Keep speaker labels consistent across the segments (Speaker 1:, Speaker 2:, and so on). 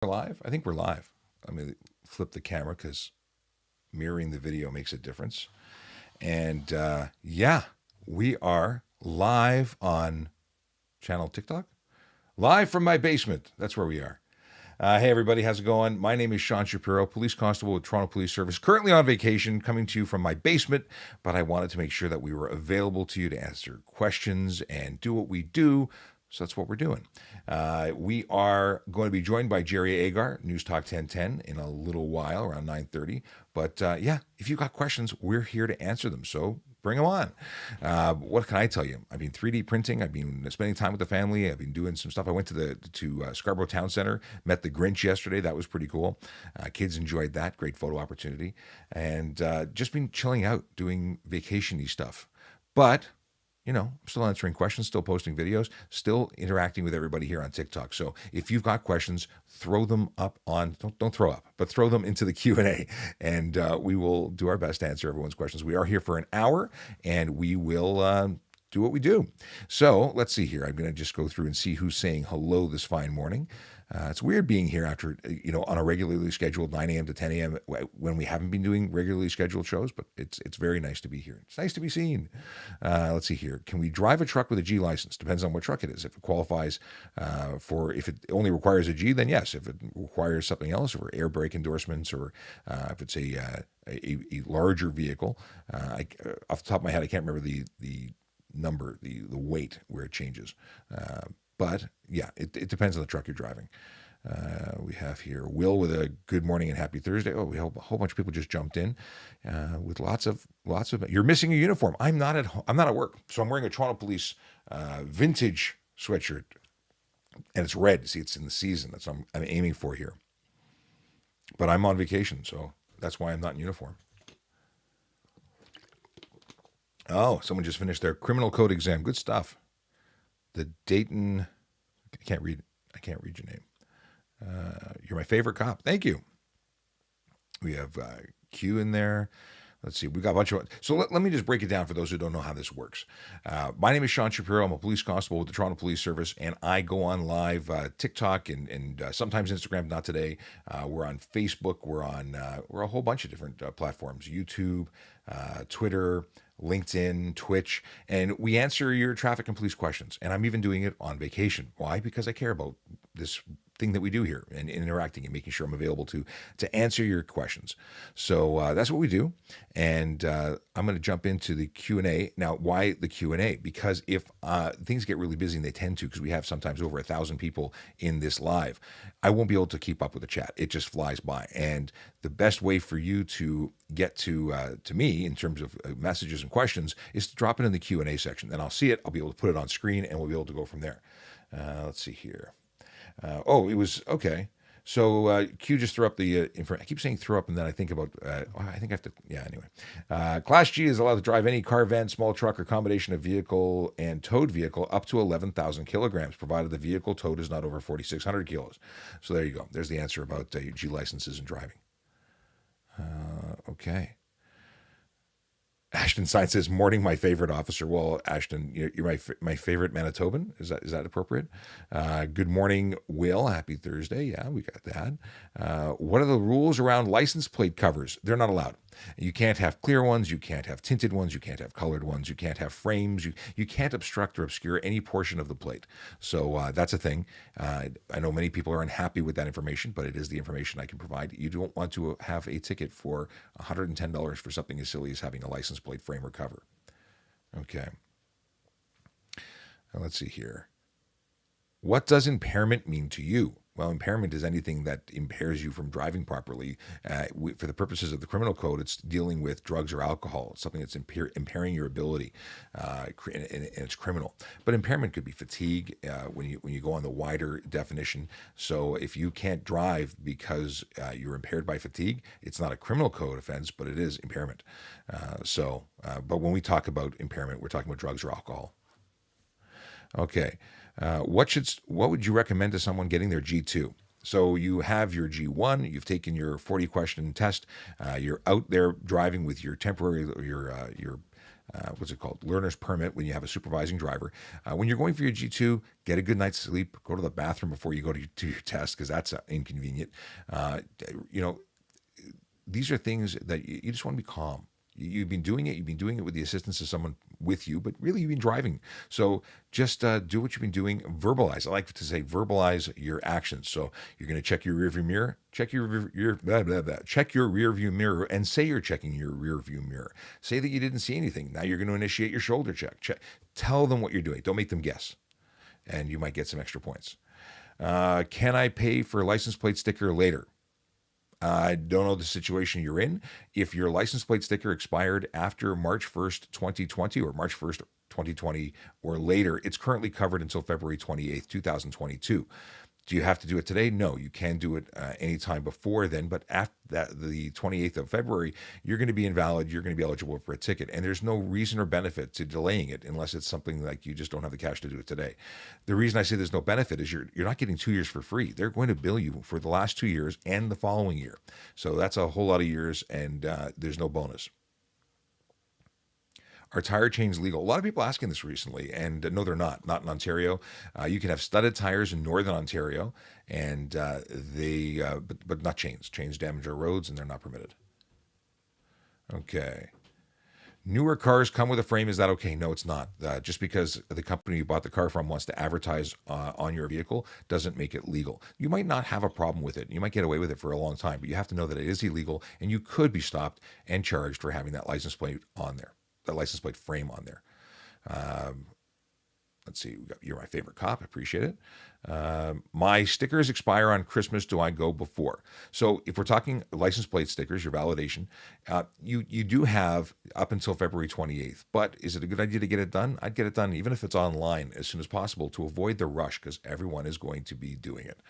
Speaker 1: We're live? I think we're live. I'm going to flip the camera because mirroring the video makes a difference. And yeah, we are live on channel TikTok. Live from my basement. That's where we are. Hey, everybody, how's it going? My name is Sean Shapiro, police constable with Toronto Police Service, currently on vacation, coming to you from my basement, but I wanted to make sure that we were available to you to answer questions and do what we do. So that's what we're doing. We are going to be joined by Jerry Agar, NewsTalk1010, in a little while, around 9:30. But yeah, if you've got questions, we're here to answer them. So bring them on. What can I tell you? I've been 3D printing. I've been spending time with the family. I've been doing some stuff. I went to Scarborough Town Center, met the Grinch yesterday. That was pretty cool. Kids enjoyed that. Great photo opportunity. And just been chilling out, doing vacation-y stuff. But I'm still answering questions, still posting videos, still interacting with everybody here on TikTok. So if you've got questions, throw them up on, don't throw up, but throw them into the Q&A, and we will do our best to answer everyone's questions. We are here for an hour, and we will do what we do. So let's see here. I'm going to just go through and see who's saying hello this fine morning. It's weird being here after, on a regularly scheduled 9 a.m. to 10 a.m. when we haven't been doing regularly scheduled shows, but it's very nice to be here. It's nice to be seen. Let's see here. Can we drive a truck with a G license? Depends on what truck it is. If it qualifies if it only requires a G, then yes. If it requires something else, or air brake endorsements, or if it's a larger vehicle, off the top of my head, I can't remember the number, the weight where it changes. But yeah, it depends on the truck you're driving. We have here Will with a good morning and happy Thursday. Oh, we hope a whole bunch of people just jumped in with lots of. You're missing a uniform. I'm not at work, so I'm wearing a Toronto Police vintage sweatshirt, and it's red. See, it's in the season. That's what I'm aiming for here. But I'm on vacation, so that's why I'm not in uniform. Oh, someone just finished their criminal code exam. Good stuff. The Dayton, I can't read your name. You're my favorite cop. Thank you. We have Q in there. Let's see. We got a bunch of. So let me just break it down for those who don't know how this works. My name is Sean Shapiro. I'm a police constable with the Toronto Police Service, and I go on live TikTok and sometimes Instagram. Not today. We're on Facebook. We're a whole bunch of different platforms: YouTube, Twitter, LinkedIn, Twitch, and we answer your traffic and police questions. And I'm even doing it on vacation. Why? Because I care about this thing that we do here and interacting and making sure I'm available to answer your questions. So that's what we do. And I'm going to jump into the Q&A. Now, why the Q&A? Because if things get really busy, and they tend to, because we have sometimes over 1,000 people in this live, I won't be able to keep up with the chat. It just flies by. And the best way for you to get to me in terms of messages and questions is to drop it in the Q&A section. Then I'll see it. I'll be able to put it on screen, and we'll be able to go from there. Let's see here. It was okay. So Q just threw up the I keep saying throw up, and then I think about I think I have to. Yeah. Anyway, Class G is allowed to drive any car, van, small truck, or combination of vehicle and towed vehicle up to 11,000 kilograms, provided the vehicle towed is not over 4,600 kilos. So there you go. There's the answer about G licenses and driving. Okay. Ashton Sign says, "Morning, my favorite officer." Well, Ashton, you're my favorite Manitoban. Is that appropriate? Good morning, Will. Happy Thursday. Yeah, we got that. What are the rules around license plate covers? They're not allowed. You can't have clear ones. You can't have tinted ones. You can't have colored ones. You can't have frames. You can't obstruct or obscure any portion of the plate. So that's a thing. I know many people are unhappy with that information, but it is the information I can provide. You don't want to have a ticket for $110 for something as silly as having a license plate frame or cover. Okay. Now let's see here. What does impairment mean to you? Well, impairment is anything that impairs you from driving properly. For the purposes of the criminal code, it's dealing with drugs or alcohol. It's something that's impairing your ability, and it's criminal. But impairment could be fatigue when you go on the wider definition. So if you can't drive because you're impaired by fatigue, it's not a criminal code offense, but it is impairment. But when we talk about impairment, we're talking about drugs or alcohol. Okay. What would you recommend to someone getting their G2? So you have your G1, you've taken your 40 question test, you're out there driving with your temporary, your what's it called? Learner's permit when you have a supervising driver. When you're going for your G2, get a good night's sleep. Go to the bathroom before you go to your test because that's inconvenient. You know, these are things that you just want to be calm. You've been doing it. You've been doing it with the assistance of someone with you, but really you've been driving. So just do what you've been doing. Verbalize. I like to say verbalize your actions. So you're going to check your rearview mirror, check check your rearview mirror, and say you're checking your rearview mirror. Say that you didn't see anything. Now you're going to initiate your shoulder check. Tell them what you're doing. Don't make them guess, and you might get some extra points. Can I pay for a license plate sticker later? I don't know the situation you're in. If your license plate sticker expired after March 1st, 2020 or March 1st, 2020 or later, it's currently covered until February 28th, 2022. Do you have to do it today? No, you can do it anytime before then. But after the 28th of February, you're going to be invalid. You're going to be eligible for a ticket. And there's no reason or benefit to delaying it unless it's something like you just don't have the cash to do it today. The reason I say there's no benefit is you're not getting 2 years for free. They're going to bill you for the last 2 years and the following year. So that's a whole lot of years, and there's no bonus. Are tire chains legal? A lot of people asking this recently, and no, they're not. Not in Ontario. You can have studded tires in Northern Ontario, and but not chains. Chains damage our roads, and they're not permitted. Okay. Newer cars come with a frame. Is that okay? No, it's not. Just because the company you bought the car from wants to advertise on your vehicle doesn't make it legal. You might not have a problem with it. You might get away with it for a long time, but you have to know that it is illegal, and you could be stopped and charged for having that license plate on there. The license plate frame on there. Let's see. You're my favorite cop. I appreciate it. My stickers expire on Christmas. Do I go before? So if we're talking license plate stickers, your validation, you do have up until February 28th. But is it a good idea to get it done? I'd get it done even if it's online as soon as possible to avoid the rush because everyone is going to be doing it.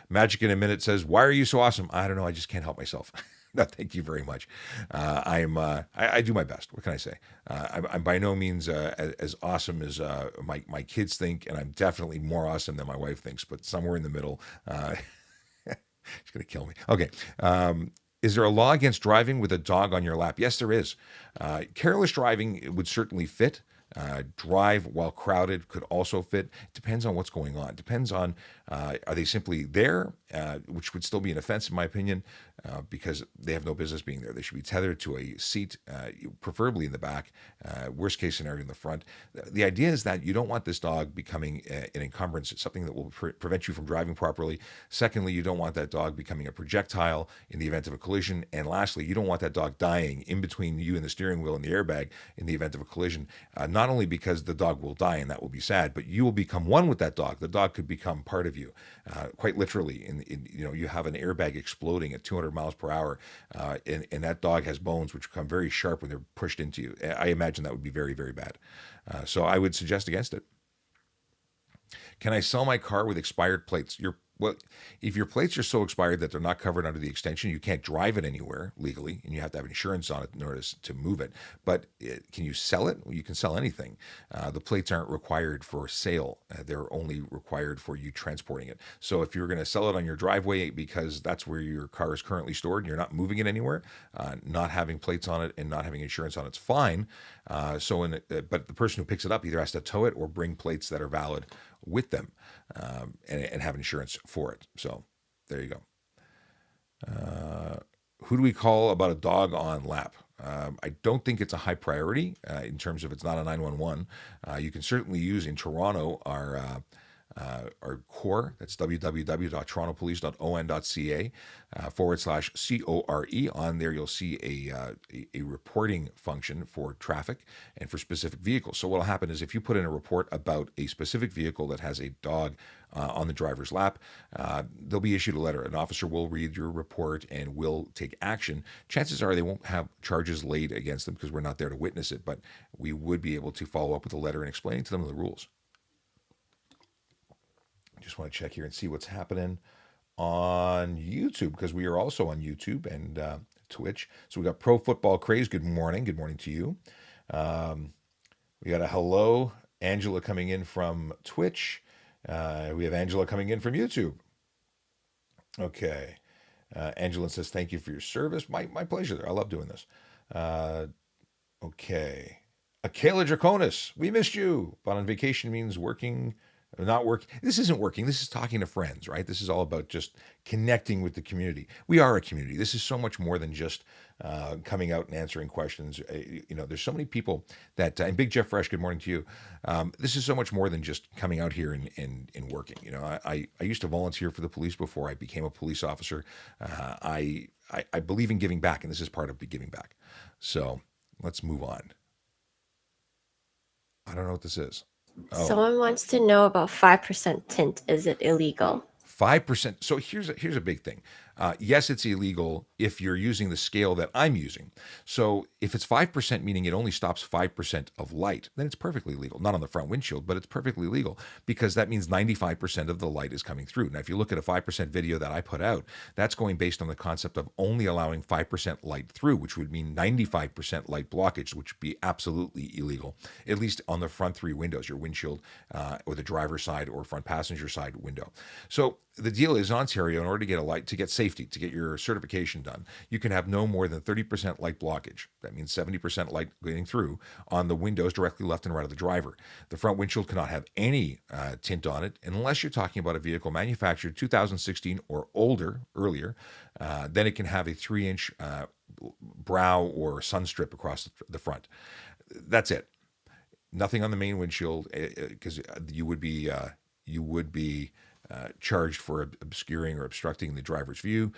Speaker 1: Magic in a Minute says, "Why are you so awesome?" I don't know. I just can't help myself. No, thank you very much. I do my best. What can I say? I'm by no means as awesome as my kids think, and I'm definitely more awesome than my wife thinks. But somewhere in the middle, she's gonna kill me. Okay. Is there a law against driving with a dog on your lap? Yes, there is. Careless driving would certainly fit. Drive while crowded could also fit. It depends on what's going on. It depends on are they simply there, which would still be an offense in my opinion, because they have no business being there. They should be tethered to a seat, preferably in the back. Worst case scenario in the front. The idea is that you don't want this dog becoming an encumbrance, something that will prevent you from driving properly. Secondly, you don't want that dog becoming a projectile in the event of a collision. And lastly, you don't want that dog dying in between you and the steering wheel and the airbag in the event of a collision. Not only because the dog will die and that will be sad, but you will become one with that dog. The dog could become part of you, quite literally. You have an airbag exploding at 200 miles per hour, and that dog has bones which become very sharp when they're pushed into you. I imagine that would be very, very bad. So I would suggest against it. Can I sell my car with expired plates? If your plates are so expired that they're not covered under the extension, you can't drive it anywhere legally, and you have to have insurance on it in order to move it. But can you sell it? Well, you can sell anything. The plates aren't required for sale. They're only required for you transporting it. So if you're going to sell it on your driveway because that's where your car is currently stored and you're not moving it anywhere, not having plates on it and not having insurance on it's fine. But the person who picks it up either has to tow it or bring plates that are valid with them, and have insurance for it. So there you go. Who do we call about a dog on lap? I don't think it's a high priority in terms of it's not a 911. You can certainly use in Toronto our core. That's www.torontopolice.on.ca /CORE. On there, you'll see a reporting function for traffic and for specific vehicles. So what will happen is if you put in a report about a specific vehicle that has a dog on the driver's lap, they'll be issued a letter. An officer will read your report and will take action. Chances are they won't have charges laid against them because we're not there to witness it, but we would be able to follow up with a letter and explaining to them the rules. Just want to check here and see what's happening on YouTube because we are also on YouTube and Twitch. So we got Pro Football Craze. Good morning. Good morning to you. We got a hello, Angela coming in from Twitch. We have Angela coming in from YouTube. Okay. Angela says, thank you for your service. My pleasure. I love doing this. Okay. Akela Draconis, we missed you, but on vacation means working, not working. This isn't working. This is talking to friends, right? This is all about just connecting with the community. We are a community. This is so much more than just coming out and answering questions. There's so many people that, and Big Jeff Fresh, good morning to you. This is so much more than just coming out here and working. I used to volunteer for the police before I became a police officer. I believe in giving back, and this is part of giving back. So let's move on. I don't know what this is. Oh.
Speaker 2: Someone wants to know about 5% tint. Is it illegal?
Speaker 1: 5%. So here's a big thing. Yes, it's illegal if you're using the scale that I'm using. So if it's 5%, meaning it only stops 5% of light, then it's perfectly legal. Not on the front windshield, but it's perfectly legal because that means 95% of the light is coming through. Now, if you look at a 5% video that I put out, that's going based on the concept of only allowing 5% light through, which would mean 95% light blockage, which would be absolutely illegal, at least on the front three windows, your windshield or the driver's side or front passenger side window. So the deal is in Ontario, in order to get a light, to get safety, to get your certification done, you can have no more than 30% light blockage. That means 70% light getting through on the windows directly left and right of the driver. The front windshield cannot have any tint on it unless you're talking about a vehicle manufactured 2016 or earlier. Then it can have a 3-inch brow or sun strip across the front. That's it. Nothing on the main windshield because you would be charged for obscuring or obstructing the driver's view.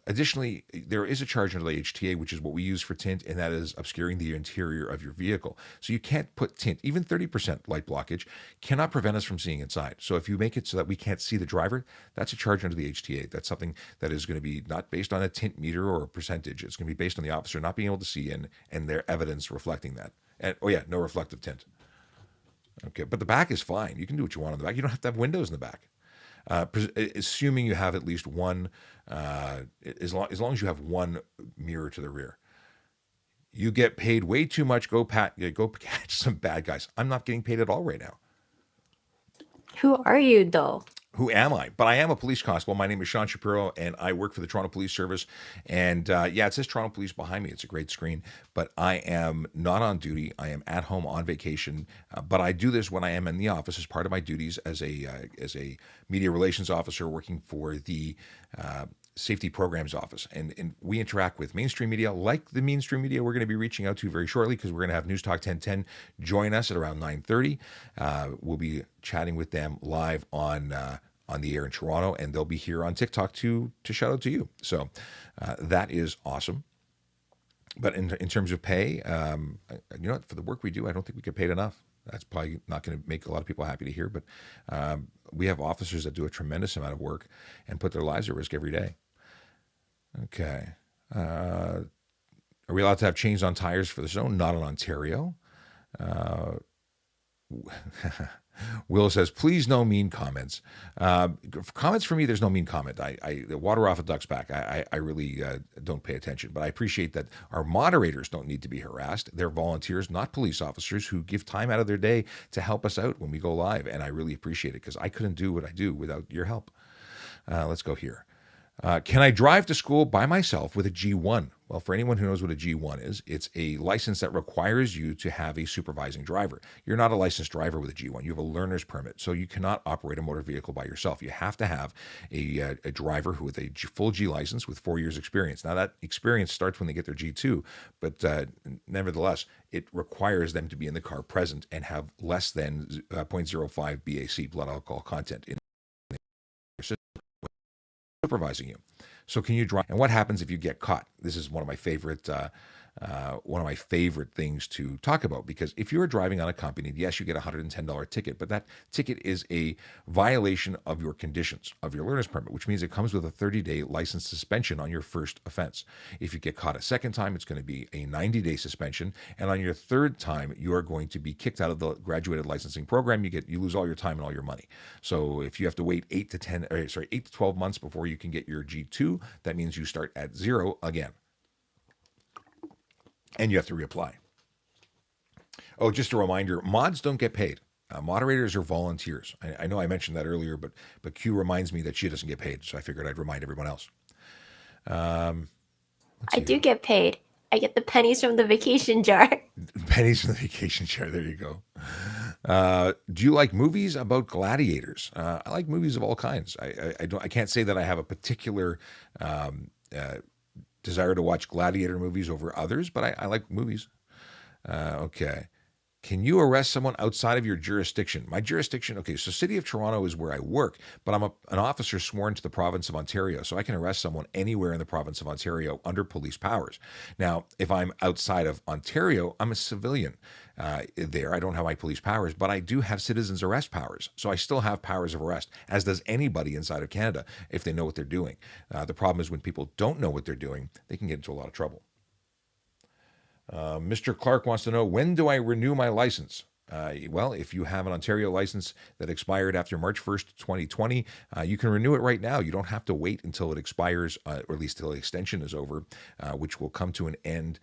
Speaker 1: Additionally, there is a charge under the HTA, which is what we use for tint, and that is obscuring the interior of your vehicle. So you can't put tint, even 30% light blockage, cannot prevent us from seeing inside. So if you make it so that we can't see the driver, that's a charge under the HTA. That's something that is going to be not based on a tint meter or a percentage. It's going to be based on the officer not being able to see and their evidence reflecting that. And no reflective tint. Okay, but the back is fine. You can do what you want on the back. You don't have to have windows in the back. Assuming you have at least one, as long as you have one mirror to the rear. You get paid way too much. Go catch some bad guys. I'm not getting paid at all right now.
Speaker 2: Who are you, though?
Speaker 1: Who am I? But I am a police constable. My name is Sean Shapiro, and I work for the Toronto Police Service. And it says Toronto Police behind me. It's a great screen. But I am not on duty. I am at home on vacation. But I do this when I am in the office as part of my duties as a media relations officer working for the Safety Programs Office. And we interact with mainstream media, like the mainstream media we're going to be reaching out to very shortly because we're going to have NewsTalk1010 join us at around 9:30. We'll be chatting with them live on the air in Toronto, and they'll be here on TikTok to shout out to you. So that is awesome. But in terms of pay, for the work we do, I don't think we get paid enough. That's probably not going to make a lot of people happy to hear, but we have officers that do a tremendous amount of work and put their lives at risk every day. Okay. Are we allowed to have chains on tires for the snow? Not in Ontario. Will says, please no mean comments. Comments for me, there's no mean comment. The water off a duck's back. I really don't pay attention, but I appreciate that our moderators don't need to be harassed. They're volunteers, not police officers, who give time out of their day to help us out when we go live, and I really appreciate it because I couldn't do what I do without your help. Let's go here. Can I drive to school by myself with a G1? Well, for anyone who knows what a G1 is, it's a license that requires you to have a supervising driver. You're not a licensed driver with a G1. You have a learner's permit, so you cannot operate a motor vehicle by yourself. You have to have a driver who with a full G license with 4 years experience. Now, that experience starts when they get their G2, but nevertheless, it requires them to be in the car present and have less than 0.05 BAC, blood alcohol content, in their system, supervising you. So can you drive? And what happens if you get caught? This is one of my favorite things to talk about, because if you're driving unaccompanied, yes, you get a $110 ticket, but that ticket is a violation of your conditions of your learner's permit, which means it comes with a 30-day license suspension on your first offense. If you get caught a second time, it's going to be a 90-day suspension, and on your third time, you are going to be kicked out of the graduated licensing program. You lose all your time and all your money. So if you have to wait 8 to 12 months before you can get your G2, that means you start at 0 again. And you have to reapply. Oh, just a reminder, mods don't get paid. Moderators are volunteers. I know I mentioned that earlier, but Q reminds me that she doesn't get paid, so I figured I'd remind everyone else.
Speaker 2: I do get paid. I get the pennies from the vacation jar.
Speaker 1: Pennies from the vacation chair. There you go. Do you like movies about gladiators? I like movies of all kinds. I can't say that I have a particular uh, desire to watch gladiator movies over others, but I like movies. Okay. Can you arrest someone outside of your jurisdiction? My jurisdiction, okay, so City of Toronto is where I work, but I'm an officer sworn to the province of Ontario, so I can arrest someone anywhere in the province of Ontario under police powers. Now, if I'm outside of Ontario, I'm a civilian. There, I don't have my police powers, but I do have citizens arrest powers. So I still have powers of arrest, as does anybody inside of Canada if they know what they're doing. The problem is when people don't know what they're doing, they can get into a lot of trouble. Mr. Clark wants to know, when do I renew my license? Well, if you have an Ontario license that expired after March 1st, 2020, you can renew it right now. You don't have to wait until it expires, or at least till the extension is over, which will come to an end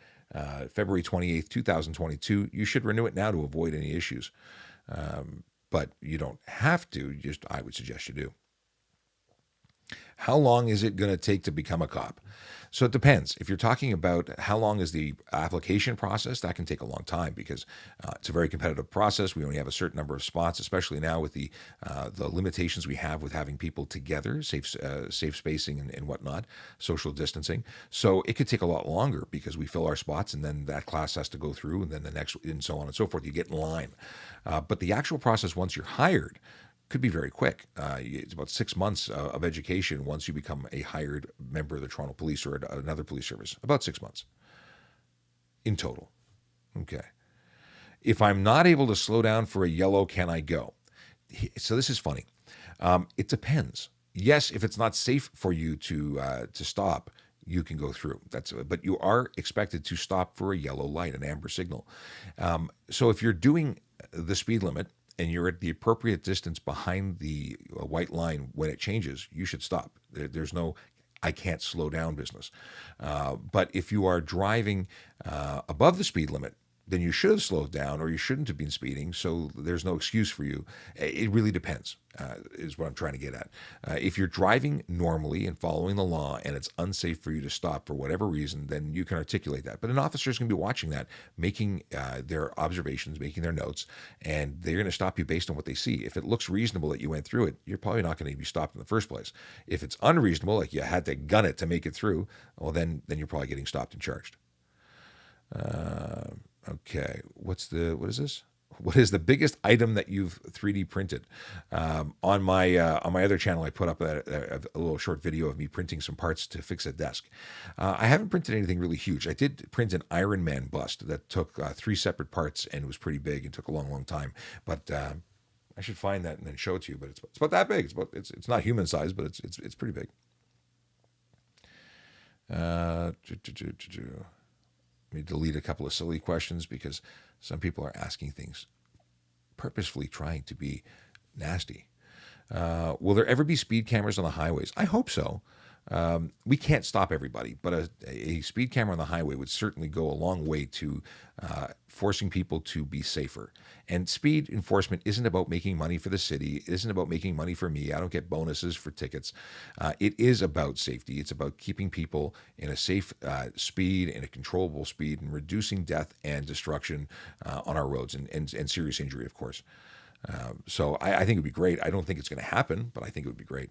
Speaker 1: February 28th, 2022. You should renew it now to avoid any issues. But you don't have to. Just I would suggest you do. How long is it going to take to become a cop? So it depends. If you're talking about how long is the application process, that can take a long time because it's a very competitive process. We only have a certain number of spots, especially now with the limitations we have with having people together, safe spacing and whatnot, social distancing. So it could take a lot longer because we fill our spots and then that class has to go through and then the next and so on and so forth. You get in line. But the actual process once you're hired could be very quick. It's about 6 months of education once you become a hired member of the Toronto Police or another police service. About 6 months in total. Okay. If I'm not able to slow down for a yellow, can I go? So this is funny. It depends. Yes, if it's not safe for you to stop, you can go through. But you are expected to stop for a yellow light, an amber signal. So if you're doing the speed limit and you're at the appropriate distance behind the white line when it changes, you should stop. There's no I can't slow down business. But if you are driving above the speed limit, then you should have slowed down or you shouldn't have been speeding. So there's no excuse for you. It really depends, is what I'm trying to get at. If you're driving normally and following the law and it's unsafe for you to stop for whatever reason, then you can articulate that. But an officer is going to be watching that, making their observations, making their notes, and they're going to stop you based on what they see. If it looks reasonable that you went through it, you're probably not going to be stopped in the first place. If it's unreasonable, like you had to gun it to make it through, well, then you're probably getting stopped and charged. Okay, what is this? What is the biggest item that you've 3D printed? On my other channel, I put up a little short video of me printing some parts to fix a desk. I haven't printed anything really huge. I did print an Iron Man bust that took 3 separate parts and it was pretty big and took a long time. But I should find that and then show it to you. But it's about that big. It's not human size, but it's pretty big. Let me delete a couple of silly questions because some people are asking things purposefully trying to be nasty. Will there ever be speed cameras on the highways? I hope so. We can't stop everybody, but a speed camera on the highway would certainly go a long way to forcing people to be safer. And speed enforcement isn't about making money for the city. It isn't about making money for me. I don't get bonuses for tickets. It is about safety. It's about keeping people in a safe speed and a controllable speed and reducing death and destruction on our roads and serious injury, of course. So I think it would be great. I don't think it's going to happen, but I think it would be great.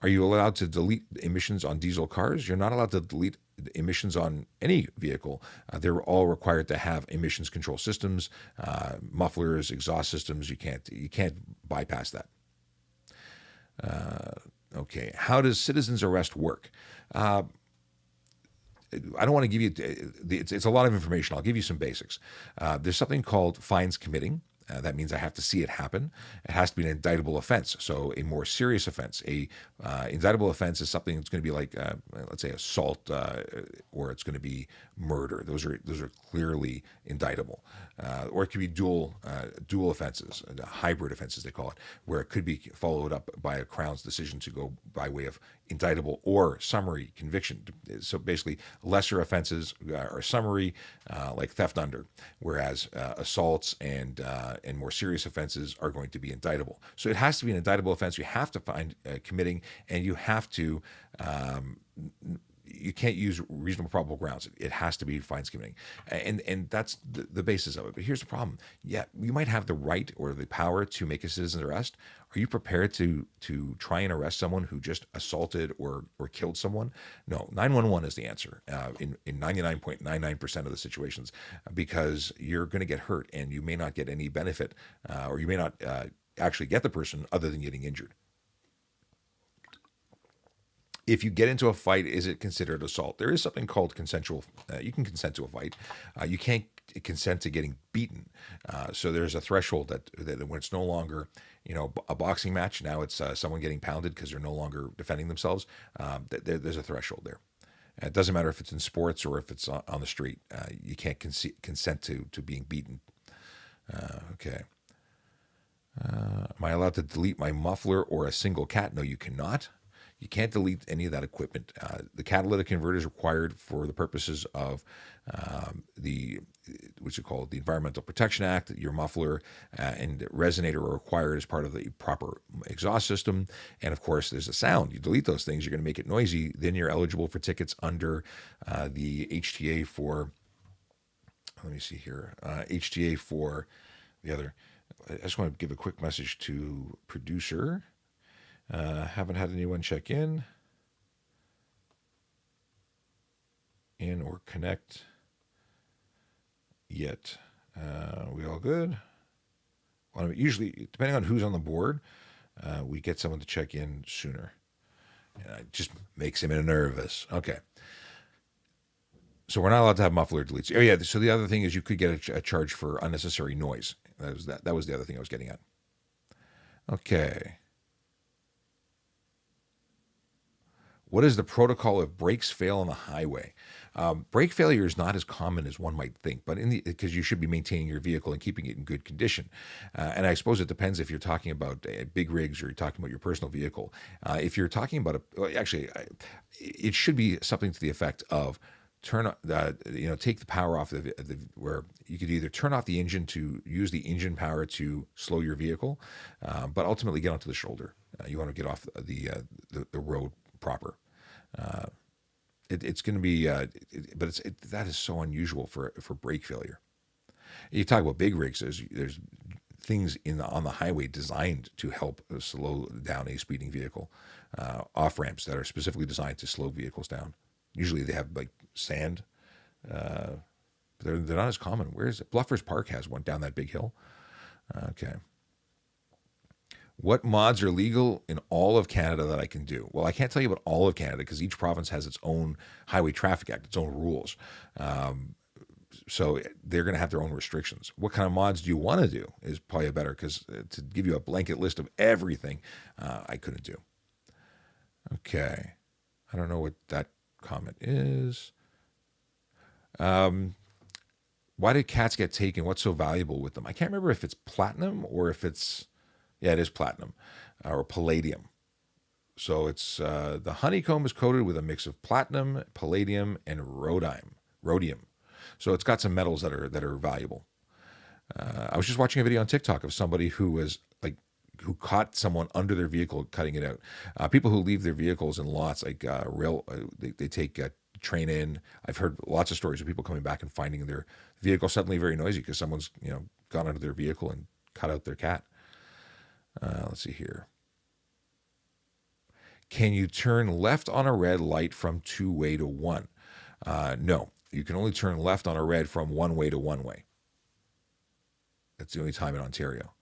Speaker 1: Are you allowed to delete emissions on diesel cars? You're not allowed to delete emissions on any vehicle. They're all required to have emissions control systems, mufflers, exhaust systems. You can't bypass that. Okay. How does citizens arrest work? I don't want to give you, it's a lot of information. I'll give you some basics. There's something called fines committing. That means I have to see it happen. It has to be an indictable offense, so a more serious offense. Indictable offense is something that's going to be like, let's say, assault, or it's going to be murder. Those are clearly indictable, or it could be dual offenses, hybrid offenses they call it, where it could be followed up by a Crown's decision to go by way of indictable or summary conviction. So basically, lesser offenses are summary, like theft under, whereas assaults and more serious offenses are going to be indictable. So it has to be an indictable offense. You have to find committing, and you have to you can't use reasonable probable grounds. It has to be fine skimming, and that's the basis of it. But here's the problem: yeah, you might have the right or the power to make a citizen arrest. Are you prepared to try and arrest someone who just assaulted or killed someone? No, 911 is the answer in 99.99% of the situations, because you're going to get hurt and you may not get any benefit, or you may not actually get the person other than getting injured. If you get into a fight, is it considered assault? There is something called consensual. You can consent to a fight. You can't consent to getting beaten. So there's a threshold that when it's no longer, a boxing match, now it's someone getting pounded because they're no longer defending themselves. There's a threshold there. It doesn't matter if it's in sports or if it's on the street. You can't consent to being beaten. Okay. Am I allowed to delete my muffler or a single cat? No, you cannot. You can't delete any of that equipment. The catalytic converter is required for the purposes of what's it called, the Environmental Protection Act. Your muffler and resonator are required as part of the proper exhaust system. And of course, there's a sound. You delete those things, you're going to make it noisy. Then you're eligible for tickets under the HTA for, let me see here, HTA for the other. I just want to give a quick message to producer. Haven't had anyone check in or connect yet. We all good? Well, usually, depending on who's on the board, we get someone to check in sooner. It just makes him nervous. Okay. So we're not allowed to have muffler deletes. Oh yeah. So the other thing is you could get a charge for unnecessary noise. That was the other thing I was getting at. Okay. What is the protocol if brakes fail on the highway? Brake failure is not as common as one might think, but because you should be maintaining your vehicle and keeping it in good condition. And I suppose it depends if you're talking about big rigs or you're talking about your personal vehicle. If you're talking about it should be something to the effect of take the power off where you could either turn off the engine to use the engine power to slow your vehicle, but ultimately get onto the shoulder. You want to get off the road proper. It's going to be, but that is so unusual for brake failure. You talk about big rigs. There's things on the highway designed to help slow down a speeding vehicle. Off ramps that are specifically designed to slow vehicles down. Usually they have like sand. They're not as common. Where is it? Bluffers Park has one down that big hill. Okay. What mods are legal in all of Canada that I can do? Well, I can't tell you about all of Canada because each province has its own Highway Traffic Act, its own rules. So they're going to have their own restrictions. What kind of mods do you want to do is probably better, because to give you a blanket list of everything, I couldn't do. Okay. I don't know what that comment is. Why did cats get taken? What's so valuable with them? I can't remember if it's platinum or if it's... Yeah, it is platinum or palladium. So it's the honeycomb is coated with a mix of platinum, palladium, and rhodium. So it's got some metals that are valuable. I was just watching a video on TikTok of somebody who caught someone under their vehicle cutting it out. People who leave their vehicles in lots, like they take a train in. I've heard lots of stories of people coming back and finding their vehicle suddenly very noisy because someone's gone under their vehicle and cut out their cat. Let's see here. Can you turn left on a red light from two-way to one? No, you can only turn left on a red from one-way to one-way. That's the only time in Ontario.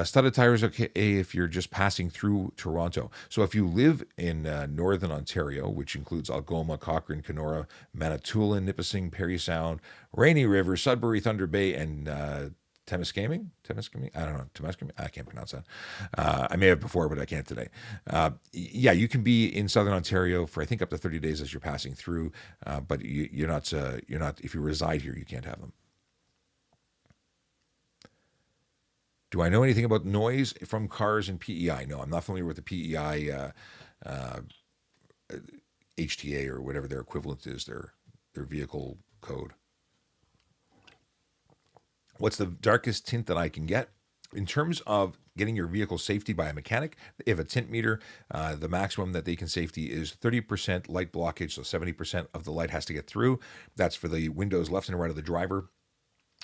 Speaker 1: Studded tires okay if you're just passing through Toronto. So if you live in northern Ontario, which includes Algoma, Cochrane, Kenora, Manitoulin, Nipissing, Parry Sound, Rainy River, Sudbury, Thunder Bay, and Temiskaming? I don't know. Temiskaming? I can't pronounce that. I may have before, but I can't today. Yeah, you can be in Southern Ontario for I think up to 30 days as you're passing through, but you're not. If you reside here, you can't have them. Do I know anything about noise from cars and PEI? No, I'm not familiar with the PEI HTA or whatever their equivalent is, their vehicle code. What's the darkest tint that I can get? In terms of getting your vehicle safety by a mechanic. They have a tint meter. The maximum that they can safety is 30% light blockage, so 70% of the light has to get through. That's for the windows left and right of the driver.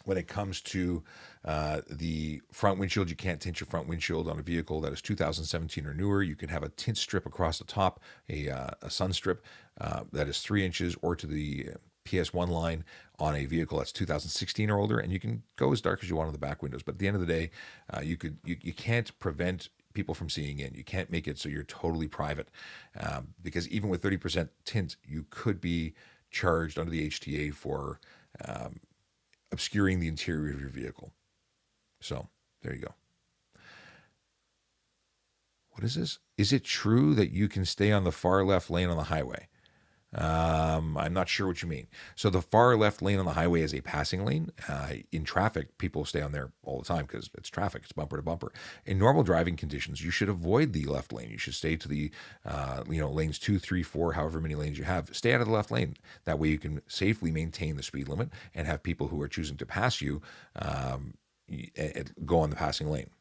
Speaker 1: When it comes to the front windshield, you can't tint your front windshield on a vehicle that is 2017 or newer. You can have a tint strip across the top, a sun strip that is 3 inches, or to the PS1 line on a vehicle that's 2016 or older, and you can go as dark as you want on the back windows. But at the end of the day, you can't prevent people from seeing in. You can't make it so you're totally private, because even with 30% tint, you could be charged under the HTA for obscuring the interior of your vehicle. So there you go. What is this? Is it true that you can stay on the far left lane on the highway? I'm not sure what you mean. So the far left lane on the highway is a passing lane. In traffic, people stay on there all the time because it's traffic. It's bumper to bumper. In normal driving conditions, you should avoid the left lane. You should stay to the, lanes 2, 3, 4, however many lanes you have. Stay out of the left lane. That way you can safely maintain the speed limit and have people who are choosing to pass you go on the passing lane.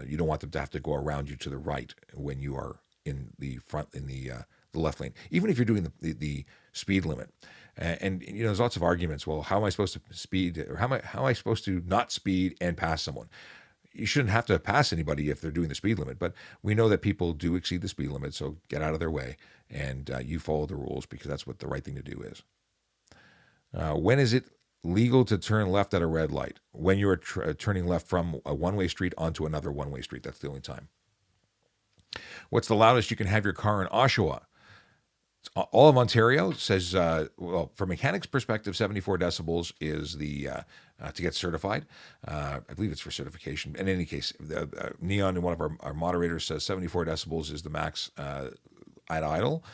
Speaker 1: You don't want them to have to go around you to the right when you are in the front, in the left lane, even if you're doing the speed limit. And there's lots of arguments. Well, how am I supposed to speed, or how am I supposed to not speed and pass someone? You shouldn't have to pass anybody if they're doing the speed limit, but we know that people do exceed the speed limit, so get out of their way, and you follow the rules, because that's what the right thing to do is. When is it legal to turn left at a red light? When you're turning left from a one-way street onto another one-way street. That's the only time. What's the loudest you can have your car in Oshawa? All of Ontario says, from mechanics' perspective, 74 decibels is the to get certified. I believe it's for certification. In any case, Neon, one of our moderators, says 74 decibels is the max at idle.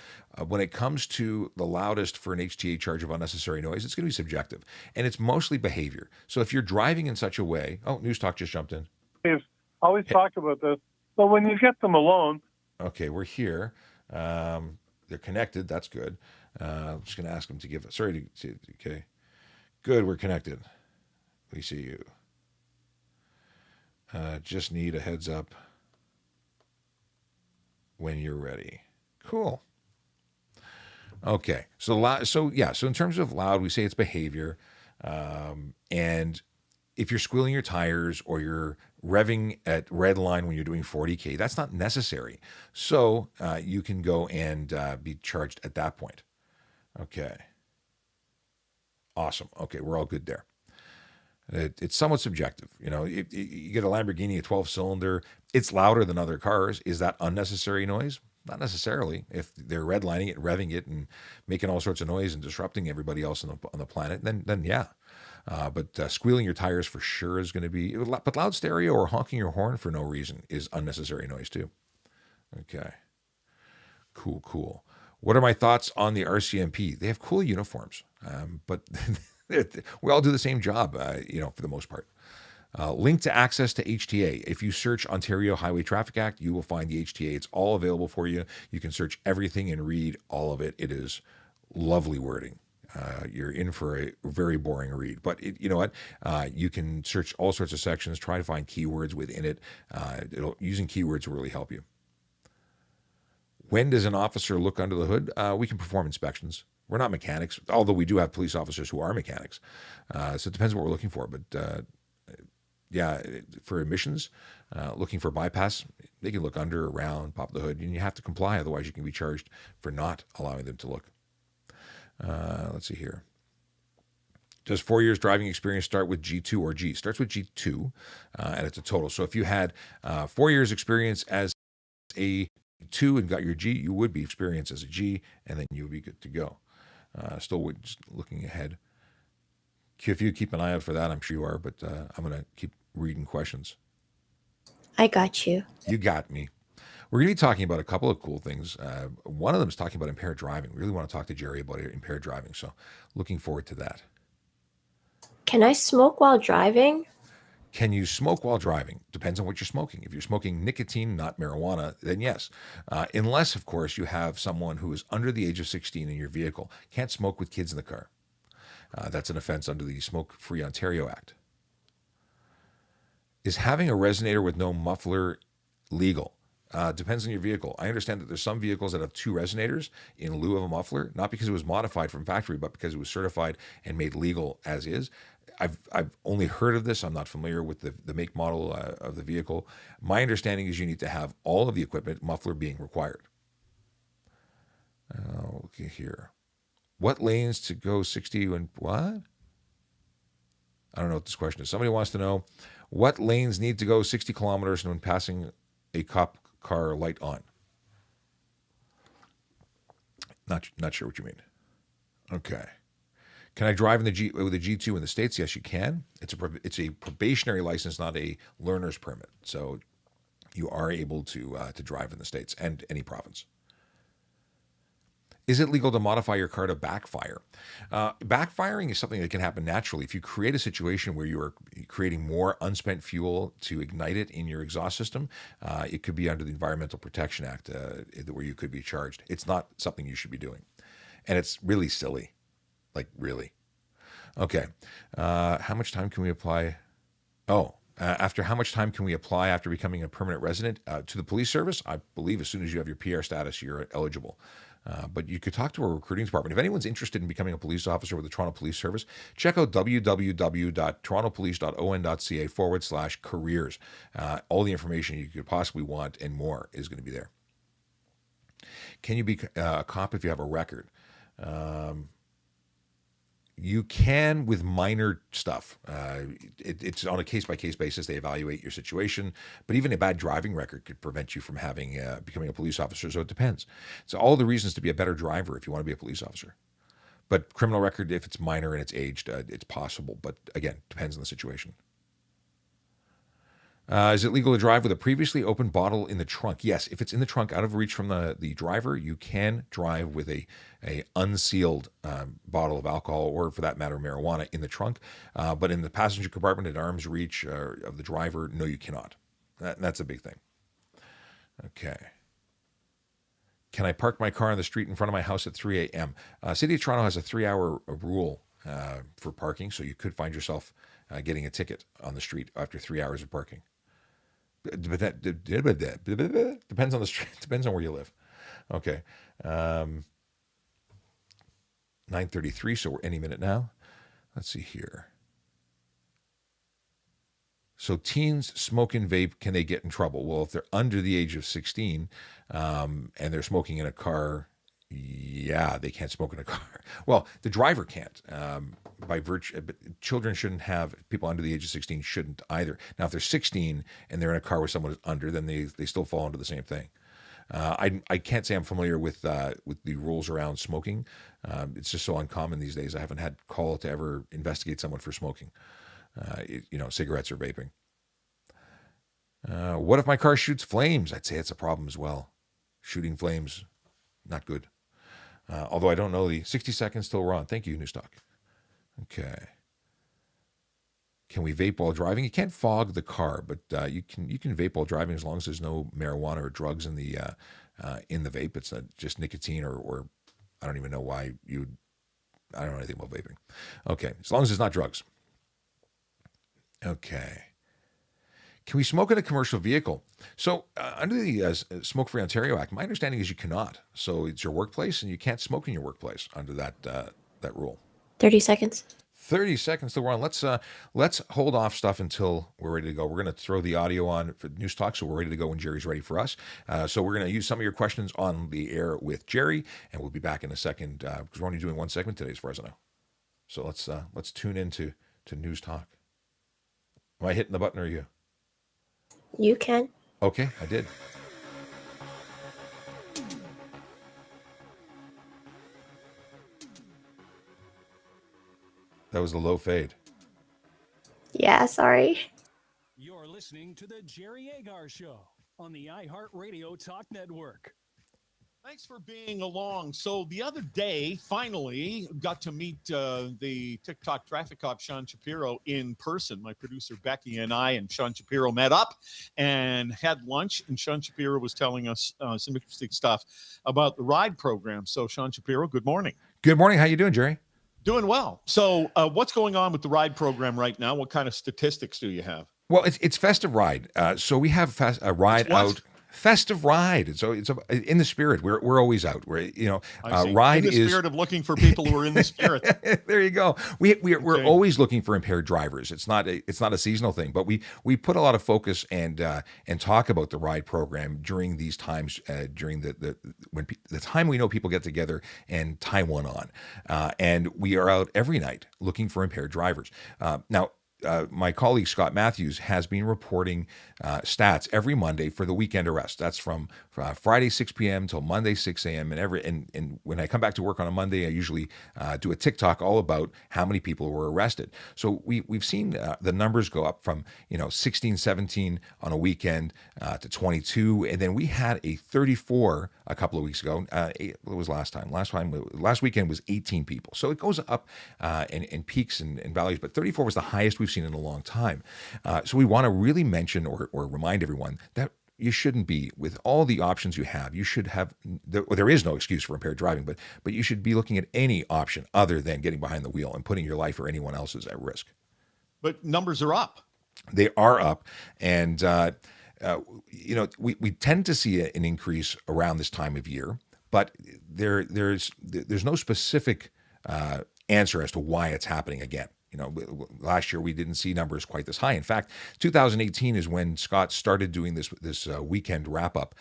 Speaker 1: When it comes to the loudest for an HTA charge of unnecessary noise, it's going to be subjective, and it's mostly behavior. So if you're driving in such a way, News Talk just jumped in.
Speaker 3: We've always talked about this, but when you get them alone.
Speaker 1: Okay, we're here. They're connected. That's good. I'm just going to ask them to give. Sorry to. Okay, good. We're connected. We see you. Just need a heads up when you're ready. Cool. Okay. So in terms of loud, we say it's behavior, and if you're squealing your tires or you're revving at red line when you're doing 40K, that's not necessary. So you can go and be charged at that point. Okay. Awesome. Okay, we're all good there. It's somewhat subjective. You get a Lamborghini, a 12-cylinder, it's louder than other cars. Is that unnecessary noise? Not necessarily. If they're redlining it, revving it, and making all sorts of noise and disrupting everybody else on the planet, then yeah. But squealing your tires for sure is going to be. But loud stereo or honking your horn for no reason is unnecessary noise too. Okay. Cool. What are my thoughts on the RCMP? They have cool uniforms, but we all do the same job, for the most part. Link to access to HTA. If you search Ontario Highway Traffic Act, you will find the HTA. It's all available for you. You can search everything and read all of it. It is lovely wording. You're in for a very boring read, but you know what? You can search all sorts of sections, try to find keywords within it. Using keywords will really help you. When does an officer look under the hood? We can perform inspections. We're not mechanics, although we do have police officers who are mechanics. So it depends what we're looking for. But for emissions, looking for bypass, they can look under, around, pop the hood, and you have to comply. Otherwise, you can be charged for not allowing them to look. Let's see here. Does 4 years driving experience start with G2 or G? Starts with G2, and it's a total. So if you had 4 years experience as a 2 and got your G, you would be experienced as a G, and then you would be good to go. Still just looking ahead. If you keep an eye out for that, I'm sure you are, but I'm going to keep reading questions.
Speaker 2: I got you.
Speaker 1: You got me. We're going to be talking about a couple of cool things. One of them is talking about impaired driving. We really want to talk to Jerry about impaired driving, so looking forward to that.
Speaker 2: Can I smoke while driving?
Speaker 1: Can you smoke while driving? Depends on what you're smoking. If you're smoking nicotine, not marijuana, then yes. Unless, of course, you have someone who is under the age of 16 in your vehicle. Can't smoke with kids in the car. That's an offense under the Smoke Free Ontario Act. Is having a resonator with no muffler legal? Depends on your vehicle. I understand that there's some vehicles that have two resonators in lieu of a muffler, not because it was modified from factory, but because it was certified and made legal as is. I've only heard of this. I'm not familiar with the make model of the vehicle. My understanding is you need to have all of the equipment, muffler being required. Okay, here. What lanes to go 60 when what? I don't know what this question is. Somebody wants to know what lanes need to go 60 kilometers when passing a cop car light on. Not sure what you mean. Okay. Can I drive in with a G2 in the States? Yes, you can. It's a probationary license, not a learner's permit. So you are able to drive in the States and any province. Is it legal to modify your car to backfire? Backfiring is something that can happen naturally. If you create a situation where you are creating more unspent fuel to ignite it in your exhaust system, it could be under the Environmental Protection Act where you could be charged. It's not something you should be doing. And it's really silly. Like, really. Okay. How much time can we apply? After how much time can we apply after becoming a permanent resident? To the police service, I believe as soon as you have your PR status, you're eligible. But you could talk to our recruiting department. If anyone's interested in becoming a police officer with the Toronto Police Service, check out www.torontopolice.on.ca/careers. All the information you could possibly want and more is going to be there. Can you be a cop if you have a record? You can with minor stuff. It's on a case-by-case basis. They evaluate your situation. But even a bad driving record could prevent you from becoming a police officer. So it depends. So all the reasons to be a better driver if you want to be a police officer. But criminal record, if it's minor and it's aged, it's possible. But again, depends on the situation. Is it legal to drive with a previously opened bottle in the trunk? Yes, if it's in the trunk, out of reach from the driver, you can drive with a unsealed bottle of alcohol, or for that matter, marijuana in the trunk. But in the passenger compartment at arm's reach of the driver, no, you cannot. That's a big thing. Okay. Can I park my car on the street in front of my house at 3 a.m.? City of Toronto has a 3-hour rule for parking, so you could find yourself getting a ticket on the street after 3 hours of parking. But that depends on the street. Depends on where you live. Okay. 9:33, so we're any minute now. Let's see here. So teens smoke and vape, can they get in trouble? Well, if they're under the age of 16 and they're smoking in a car, yeah, they can't smoke in a car. Well, the driver can't. By virtue, children shouldn't have, people under the age of 16 shouldn't either. Now, if they're 16 and they're in a car with someone who's under, then they still fall into the same thing. I can't say I'm familiar with the rules around smoking. It's just so uncommon these days. I haven't had call to ever investigate someone for smoking, cigarettes or vaping. What if my car shoots flames? I'd say it's a problem as well. Shooting flames, not good. Although I don't know the 60 seconds till we're on. Thank you, NewsTalk. Okay. Can we vape while driving? You can't fog the car, but you can vape while driving as long as there's no marijuana or drugs in the vape. It's just nicotine or I don't even know why I don't know anything about vaping. Okay, as long as it's not drugs. Okay. Can we smoke in a commercial vehicle? So under the Smoke-Free Ontario Act, my understanding is you cannot. So it's your workplace, and you can't smoke in your workplace under that rule.
Speaker 2: 30 seconds.
Speaker 1: 30 seconds till we're on. Let's hold off stuff until we're ready to go. We're going to throw the audio on for News Talk, so we're ready to go when Jerry's ready for us. So we're going to use some of your questions on the air with Jerry, and we'll be back in a second because we're only doing one segment today, as far as I know. So let's tune into News Talk. Am I hitting the button or are you?
Speaker 2: You can.
Speaker 1: Okay, I did. That was the low fade.
Speaker 2: Yeah, sorry.
Speaker 4: You're listening to the Jerry Agar Show on the iHeartRadio Talk Network.
Speaker 5: Thanks for being along. So the other day, finally, got to meet the TikTok traffic cop, Sean Shapiro, in person. My producer, Becky, and I and Sean Shapiro met up and had lunch. And Sean Shapiro was telling us some interesting stuff about the RIDE program. So, Sean Shapiro, good morning.
Speaker 1: Good morning. How you doing, Jerry?
Speaker 5: Doing well. So what's going on with the RIDE program right now? What kind of statistics do you have?
Speaker 1: Well, it's Festive Ride. So we have a ride
Speaker 5: what?
Speaker 1: out. Festive Ride. So it's in the spirit. We're always out.
Speaker 5: I see.
Speaker 1: Ride
Speaker 5: In the
Speaker 1: is
Speaker 5: spirit of looking for people who are in the spirit.
Speaker 1: there you go. We're
Speaker 5: Okay.
Speaker 1: always looking for impaired drivers. It's not a seasonal thing, but we put a lot of focus and talk about the ride program during these times during the time we know people get together and tie one on, and we are out every night looking for impaired drivers. Now. My colleague Scott Matthews has been reporting stats every Monday for the weekend arrest. That's from Friday 6 p.m. till Monday 6 a.m. And when I come back to work on a Monday, I usually do a TikTok all about how many people were arrested. So we've seen the numbers go up from 16, 17 on a weekend to 22, and then we had a 34 a couple of weeks ago. What was last time? Last weekend was 18 people. So it goes up in peaks and valleys, but 34 was the highest we've seen in a long time. So we want to really mention or remind everyone that you shouldn't be, with all the options you have, you should have, there is no excuse for impaired driving, but you should be looking at any option other than getting behind the wheel and putting your life or anyone else's at risk.
Speaker 5: But numbers are up.
Speaker 1: They are up, and we tend to see an increase around this time of year, but there's no specific answer as to why it's happening again. Last year we didn't see numbers quite this high. In fact, 2018 is when Scott started doing this weekend wrap up,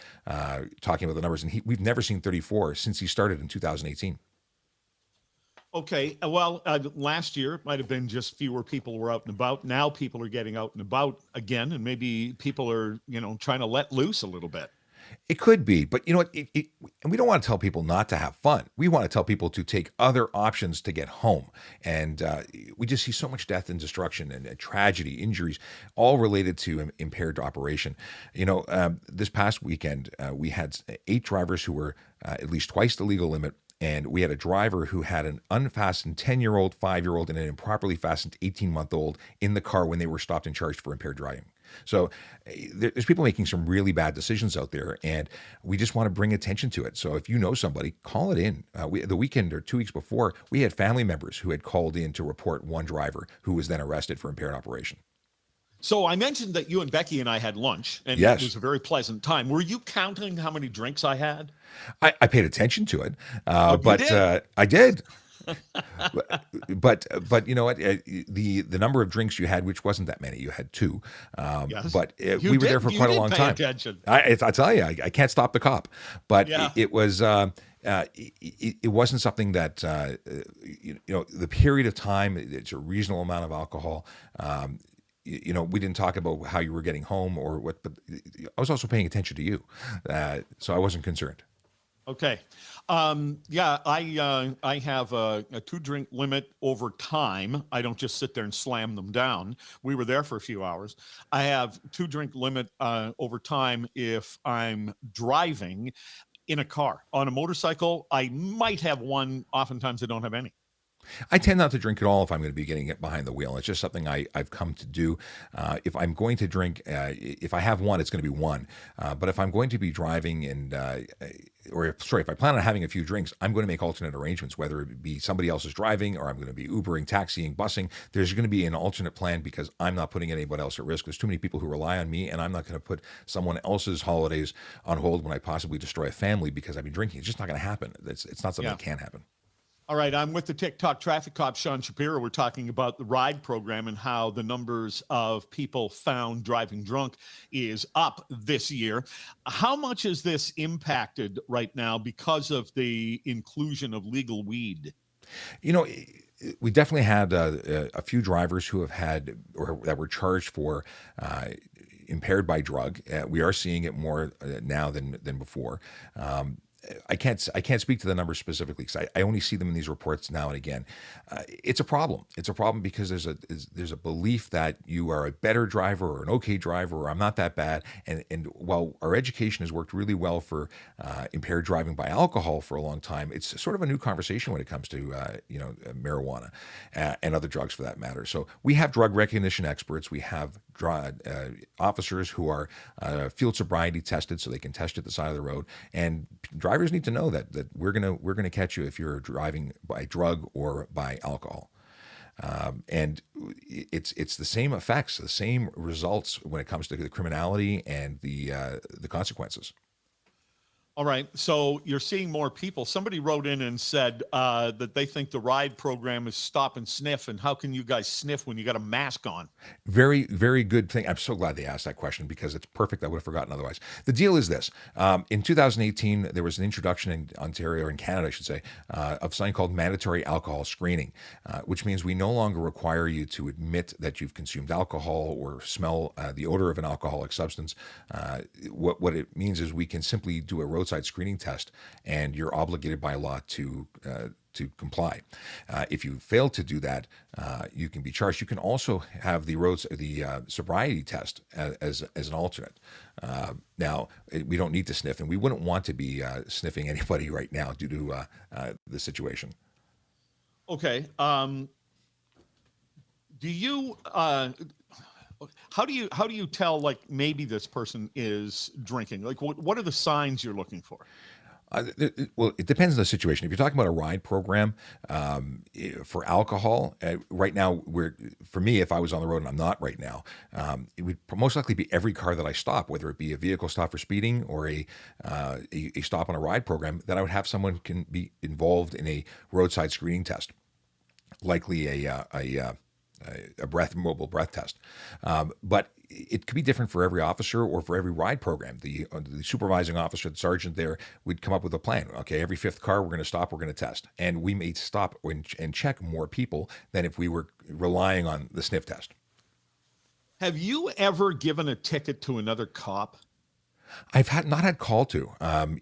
Speaker 1: talking about the numbers, and we've never seen 34 since he started in 2018.
Speaker 5: Okay. Well, last year it might have been just fewer people were out and about. Now people are getting out and about again, and maybe people are, trying to let loose a little bit.
Speaker 1: It could be, but you know what? And we don't want to tell people not to have fun. We want to tell people to take other options to get home. And we just see so much death and destruction and tragedy, injuries, all related to impaired operation. This past weekend, we had 8 drivers who were at least twice the legal limit. And we had a driver who had an unfastened 10-year-old, 5-year-old, and an improperly fastened 18-month-old in the car when they were stopped and charged for impaired driving. So there's people making some really bad decisions out there, and we just want to bring attention to it. So if you know somebody, call it in. The weekend or 2 weeks before, we had family members who had called in to report one driver who was then arrested for impaired operation.
Speaker 5: So I mentioned that you and Becky and I had lunch, and
Speaker 1: Yes.
Speaker 5: It was a very pleasant time. Were you counting how many drinks I had?
Speaker 1: I paid attention to it,
Speaker 5: you
Speaker 1: but
Speaker 5: did?
Speaker 1: I did. but you know what? The number of drinks you had, which wasn't that many, you had 2.
Speaker 5: Yes.
Speaker 1: But
Speaker 5: You
Speaker 1: we were there for
Speaker 5: did-
Speaker 1: quite
Speaker 5: you
Speaker 1: a long
Speaker 5: did pay
Speaker 1: time.
Speaker 5: attention.
Speaker 1: I tell you, I can't stop the cop. But
Speaker 5: Yeah.
Speaker 1: it was. It wasn't something that the period of time. It's a reasonable amount of alcohol. We didn't talk about how you were getting home or what, but I was also paying attention to you, so I wasn't concerned.
Speaker 5: Okay. I have a 2-drink limit over time. I don't just sit there and slam them down. We were there for a few hours. I have 2-drink limit over time if I'm driving in a car. On a motorcycle, I might have one. Oftentimes I don't have any.
Speaker 1: I tend not to drink at all if I'm going to be getting it behind the wheel. It's just something I've come to do. If I'm going to drink, if I have one, it's going to be one. But if I'm going to be driving if I plan on having a few drinks, I'm going to make alternate arrangements, whether it be somebody else is driving or I'm going to be Ubering, taxiing, busing. There's going to be an alternate plan because I'm not putting anybody else at risk. There's too many people who rely on me, and I'm not going to put someone else's holidays on hold when I possibly destroy a family because I've been drinking. It's just not going to happen. It's not something that can happen.
Speaker 5: All right, I'm with the TikTok traffic cop, Sean Shapiro. We're talking about the RIDE program and how the numbers of people found driving drunk is up this year. How much is this impacted right now because of the inclusion of legal weed?
Speaker 1: We definitely had a few drivers who have had or that were charged for impaired by drug. We are seeing it more now than before. I can't speak to the numbers specifically because I only see them in these reports now and again. It's a problem. It's a problem because there's a belief that you are a better driver or an okay driver or I'm not that bad. And while our education has worked really well for impaired driving by alcohol for a long time, it's sort of a new conversation when it comes to marijuana and other drugs for that matter. So we have drug recognition experts. We have officers who are field sobriety tested so they can test at the side of the road, and drivers need to know that we're gonna catch you if you're driving by drug or by alcohol. And it's the same effects, the same results when it comes to the criminality and the consequences.
Speaker 5: All right. So you're seeing more people. Somebody wrote in and said that they think the ride program is stop and sniff. And how can you guys sniff when you got a mask on?
Speaker 1: Very, very good thing. I'm so glad they asked that question because it's perfect. I would have forgotten otherwise. The deal is this. In 2018, there was an introduction in Ontario, or in Canada, I should say, of something called mandatory alcohol screening, which means we no longer require you to admit that you've consumed alcohol or smell the odor of an alcoholic substance. What it means is we can simply do a roadside screening test, and you're obligated by law to comply. If you fail to do that, you can be charged. You can also have the sobriety test as an alternate. Now, we don't need to sniff, and we wouldn't want to be sniffing anybody right now due to the situation.
Speaker 5: Okay. Do you? How do you tell, like, maybe this person is drinking? Like, what are the signs you're looking for?
Speaker 1: Well, it depends on the situation. If you're talking about a ride program for alcohol, right now, for me, if I was on the road and I'm not right now, it would most likely be every car that I stop, whether it be a vehicle stop for speeding or a stop on a ride program, that I would have someone can be involved in a roadside screening test, likely a mobile breath test. But it could be different for every officer or for every ride program. The supervising officer, the sergeant there, would come up with a plan. Okay, every fifth car we're going to stop, we're going to test. And we may stop and check more people than if we were relying on the sniff test.
Speaker 5: Have you ever given a ticket to another cop?
Speaker 1: I've not had call to.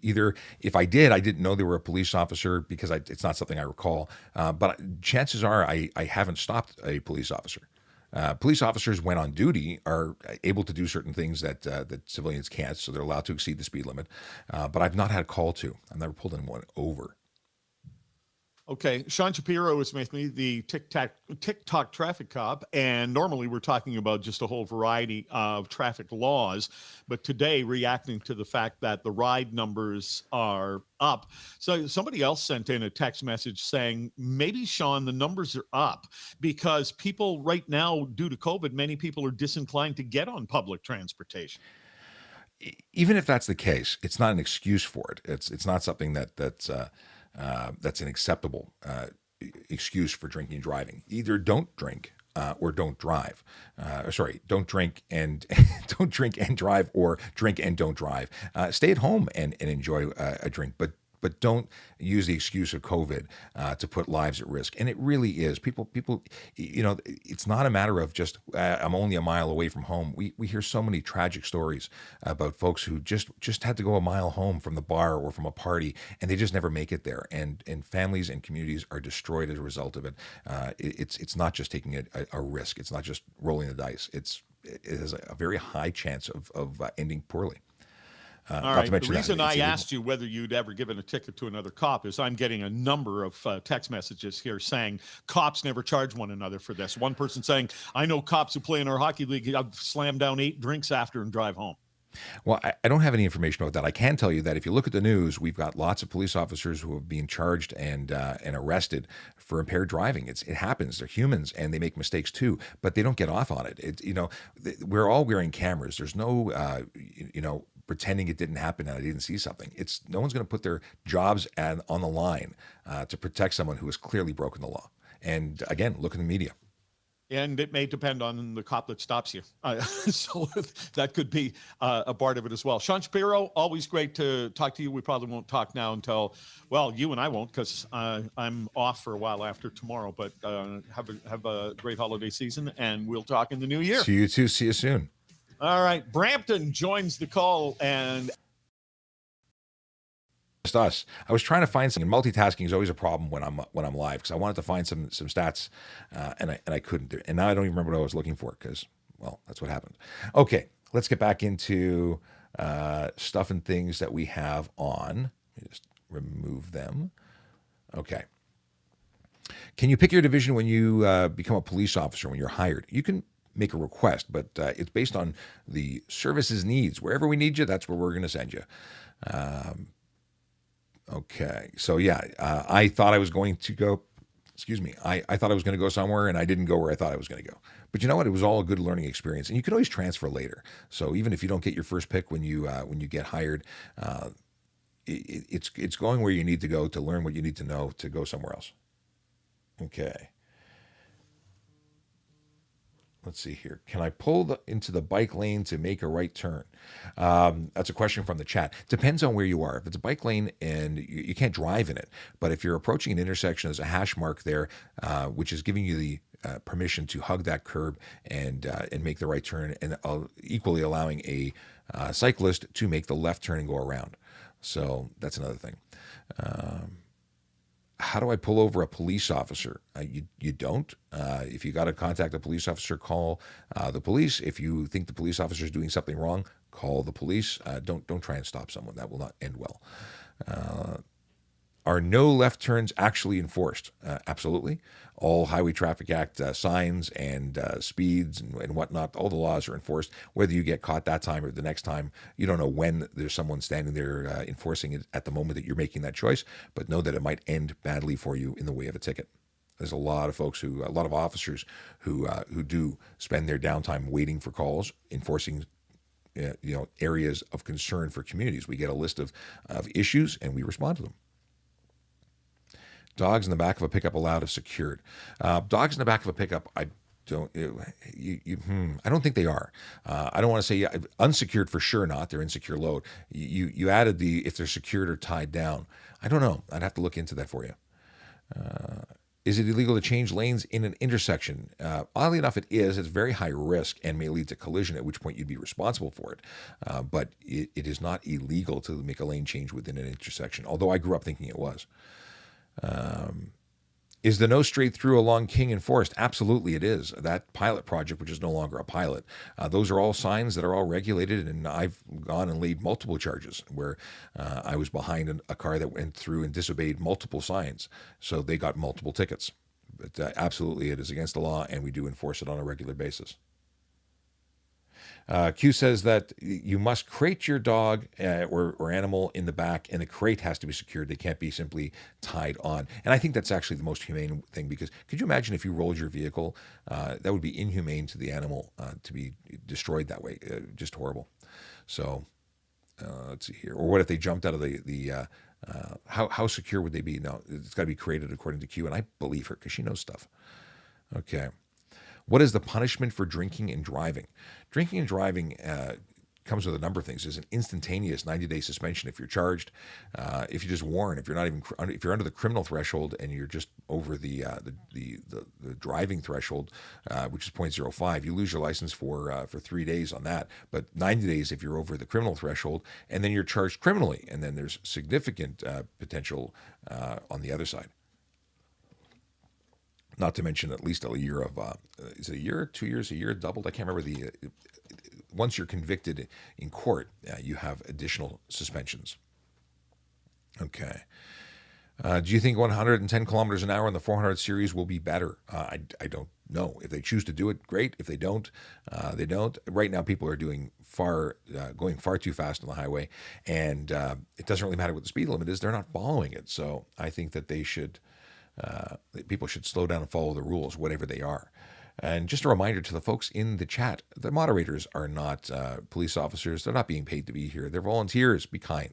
Speaker 1: Either if I did, I didn't know they were a police officer because it's not something I recall. But chances are I haven't stopped a police officer. Police officers, when on duty, are able to do certain things that civilians can't, so they're allowed to exceed the speed limit. But I've not had call to. I've never pulled anyone over.
Speaker 5: Okay, Sean Shapiro is with me, the TikTok traffic cop, and normally we're talking about just a whole variety of traffic laws, but today reacting to the fact that the ride numbers are up. So somebody else sent in a text message saying, maybe, Sean, the numbers are up because people right now, due to COVID, many people are disinclined to get on public transportation.
Speaker 1: Even if that's the case, it's not an excuse for it. It's not something that's an acceptable excuse for drinking and driving. Either don't drink or don't drive. Don't drink and don't drink and drive, or drink and don't drive. Stay at home and enjoy a drink, but don't use the excuse of COVID to put lives at risk. And it really is. People, it's not a matter of just, I'm only a mile away from home. We hear so many tragic stories about folks who just had to go a mile home from the bar or from a party, and they just never make it there. And families and communities are destroyed as a result of it. It's not just taking a risk. It's not just rolling the dice. It has a very high chance of ending poorly.
Speaker 5: All right. The reason I asked you whether you'd ever given a ticket to another cop is I'm getting a number of text messages here saying cops never charge one another for this. One person saying, I know cops who play in our hockey league, I've slammed down 8 drinks after and drive home.
Speaker 1: Well, I don't have any information about that. I can tell you that if you look at the news, we've got lots of police officers who have been charged and arrested for impaired driving. It happens. They're humans and they make mistakes too, but they don't get off on it. We're all wearing cameras. There's no, pretending it didn't happen and I didn't see something. No one's going to put their jobs on the line to protect someone who has clearly broken the law. And again, look in the media.
Speaker 5: And it may depend on the cop that stops you. So that could be a part of it as well. Sean Shapiro, always great to talk to you. We probably won't talk now until, well, you and I won't because I'm off for a while after tomorrow. But have a great holiday season, and we'll talk in the new year.
Speaker 1: See you too. See you soon.
Speaker 5: All right. Brampton joins the call, and
Speaker 1: just us. I was trying to find something. Multitasking is always a problem when I'm live because I wanted to find some stats and I couldn't do it. And now I don't even remember what I was looking for because, well, that's what happened. Okay, let's get back into stuff and things that we have on. Let me just remove them. Okay. Can you pick your division when you become a police officer, when you're hired? You can make a request, but it's based on the service's needs. Wherever we need you, that's where we're going to send you. Okay, so yeah, I thought I was going to go excuse me, I thought I was going to go somewhere and I didn't go where I thought I was going to go. But you know what? It was all a good learning experience, and you can always transfer later. So even if you don't get your first pick when you get hired, it's going where you need to go to learn what you need to know to go somewhere else. Okay. Let's see here. Can I pull into the bike lane to make a right turn? That's a question from the chat. Depends on where you are. If it's a bike lane and you can't drive in it, but if you're approaching an intersection, there's a hash mark there, which is giving you the permission to hug that curb and make the right turn, and equally allowing a cyclist to make the left turn and go around. So that's another thing. How do I pull over a police officer? You don't. If you got to contact a police officer, call the police. If you think the police officer is doing something wrong, call the police. Don't try and stop someone. That will not end well. Are no left turns actually enforced? Absolutely. All Highway Traffic Act signs and speeds and whatnot, all the laws are enforced. Whether you get caught that time or the next time, you don't know when there's someone standing there enforcing it at the moment that you're making that choice, but know that it might end badly for you in the way of a ticket. There's a lot of officers who do spend their downtime waiting for calls, enforcing areas of concern for communities. We get a list of issues and we respond to them. Dogs in the back of a pickup allowed if secured. Dogs in the back of a pickup, I don't think they are. I don't want to say unsecured for sure not. They're insecure load. You added if they're secured or tied down. I don't know. I'd have to look into that for you. Is it illegal to change lanes in an intersection? Oddly enough, it is. It's very high risk and may lead to collision, at which point you'd be responsible for it. But it is not illegal to make a lane change within an intersection, although I grew up thinking it was. Is the no straight through along King and Forest? Absolutely it is. That pilot project, which is no longer a pilot, those are all signs that are all regulated, and I've gone and laid multiple charges where I was behind a car that went through and disobeyed multiple signs, so they got multiple tickets. But absolutely it is against the law, and we do enforce it on a regular basis. Q says that you must crate your dog or animal in the back, and the crate has to be secured. They can't be simply tied on. And I think that's actually the most humane thing, because could you imagine if you rolled your vehicle? That would be inhumane to the animal to be destroyed that way. Just horrible. So let's see here. Or what if they jumped out of how secure would they be? No, it's got to be created according to Q, and I believe her because she knows stuff. Okay. What is the punishment for drinking and driving? Drinking and driving comes with a number of things. There's an instantaneous 90-day suspension if you're charged. If you just warn, if you're under the criminal threshold and you're just over the driving threshold, which is 0.05, you lose your license for 3 days on that. But 90 days if you're over the criminal threshold, and then you're charged criminally, and then there's significant potential on the other side. Not to mention at least a year of, is it a year, 2 years, a year doubled? I can't remember once you're convicted in court, you have additional suspensions. Okay. Do you think 110 kilometers an hour in the 400 series will be better? I don't know. If they choose to do it, great. If they don't, they don't. Right now, people are going far too fast on the highway, and it doesn't really matter what the speed limit is. They're not following it. So I think that people should slow down and follow the rules, whatever they are. And just a reminder to the folks in the chat, the moderators are not police officers. They're not being paid to be here. They're volunteers. Be kind.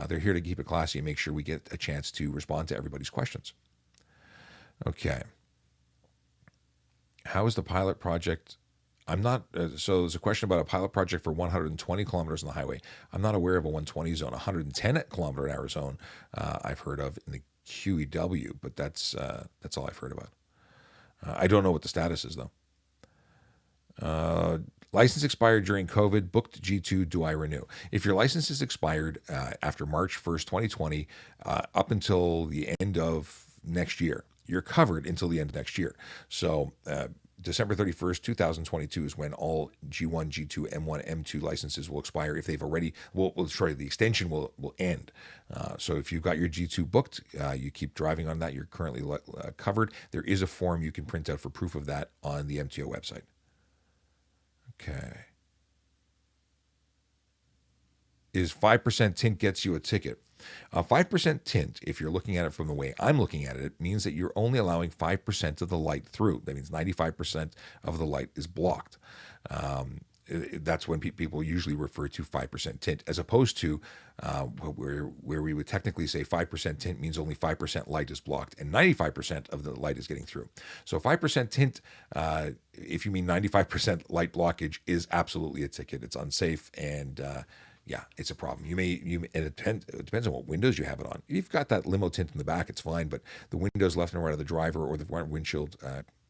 Speaker 1: They're here to keep it classy and make sure we get a chance to respond to everybody's questions. Okay. How is the pilot project? I'm not, so there's a question about a pilot project for 120 kilometers on the highway. I'm not aware of a 120 zone. 110 kilometer an hour zone I've heard of in the QEW, but that's all I've heard about. I don't know what the status is, though. License expired during COVID, booked G2, do I renew? If your license is expired after March 1st, 2020, up until the end of next year, you're covered until the end of next year. So December 31st, 2022 is when all G1, G2, M1, M2 licenses will expire. If they've already, the extension will end. So if you've got your G2 booked, you keep driving on that, you're currently covered. There is a form you can print out for proof of that on the MTO website. Okay. Is 5% tint gets you a ticket? 5% tint, if you're looking at it from the way I'm looking at it, means that you're only allowing 5% of the light through. That means 95% of the light is blocked. That's when people usually refer to 5% tint, as opposed to where we would technically say 5% tint means only 5% light is blocked and 95% of the light is getting through. So 5% tint, if you mean 95% light blockage, is absolutely a ticket. It's unsafe, and yeah, it's a problem. And it depends on what windows you have it on. If you've got that limo tint in the back, it's fine, but the windows left and right of the driver or the windshield,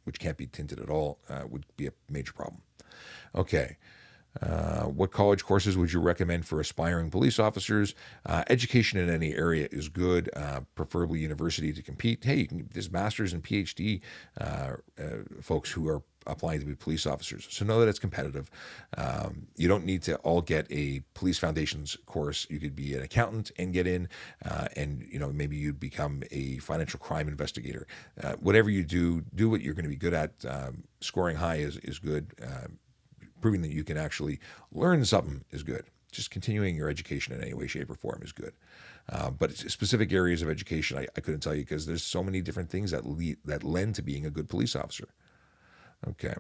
Speaker 1: which can't be tinted at all, would be a major problem. Okay. What college courses would you recommend for aspiring police officers? Education in any area is good, preferably university to compete. Hey, there's masters and PhD folks who are applying to be police officers. So know that it's competitive. You don't need to all get a police foundations course. You could be an accountant and get in, and maybe you'd become a financial crime investigator. Whatever you do what you're going to be good at. Scoring high is good. Proving that you can actually learn something is good. Just continuing your education in any way, shape, or form is good. But specific areas of education, I couldn't tell you, because there's so many different things that lend to being a good police officer. Okay.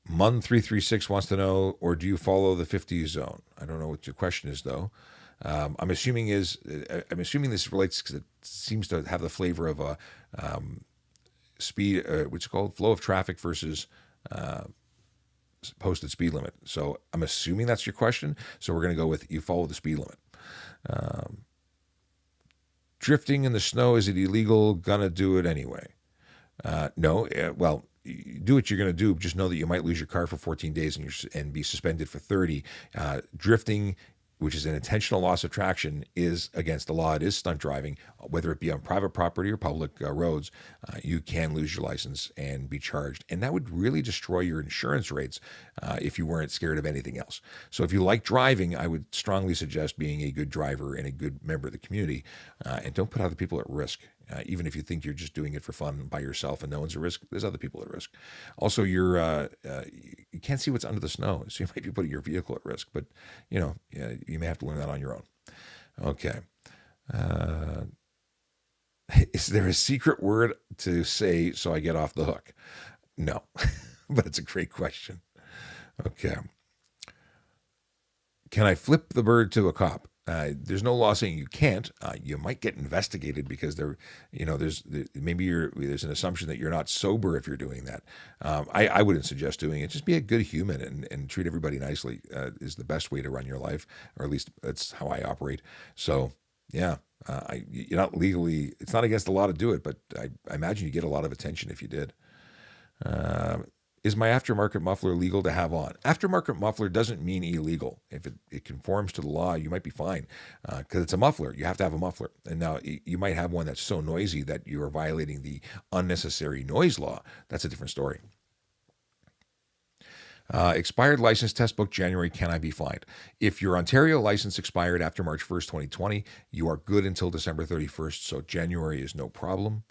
Speaker 1: Mun336 wants to know, or do you follow the 50 zone? I don't know what your question is, though. I'm assuming this relates because it seems to have the flavor of a speed, what's it called, flow of traffic versus posted speed limit. So I'm assuming that's your question. So we're going to go with you follow the speed limit. Drifting in the snow, is it illegal? Gonna do it anyway. No. Well, do what you're going to do. Just know that you might lose your car for 14 days and be suspended for 30. Drifting, which is an intentional loss of traction, is against the law. It is stunt driving, whether it be on private property or public roads. You can lose your license and be charged. And that would really destroy your insurance rates if you weren't scared of anything else. So if you like driving, I would strongly suggest being a good driver and a good member of the community, and don't put other people at risk. Even if you think you're just doing it for fun by yourself and no one's at risk, there's other people at risk. Also, you can't see what's under the snow, so you might be putting your vehicle at risk. But you may have to learn that on your own. Okay. Is there a secret word to say so I get off the hook? No, but it's a great question. Okay. Can I flip the bird to a cop? There's no law saying you can't. You might get investigated because there's an assumption that you're not sober if you're doing that. I wouldn't suggest doing it. Just be a good human and treat everybody nicely is the best way to run your life, or at least that's how I operate. So yeah, you're not legally. It's not against the law to do it, but I imagine you get a lot of attention if you did. Is my aftermarket muffler legal to have on? Aftermarket muffler doesn't mean illegal. If it conforms to the law, you might be fine because it's a muffler. You have to have a muffler. And now you might have one that's so noisy that you are violating the unnecessary noise law. That's a different story. Expired license test book January, can I be fined? If your Ontario license expired after March 1st, 2020, you are good until December 31st, so January is no problem.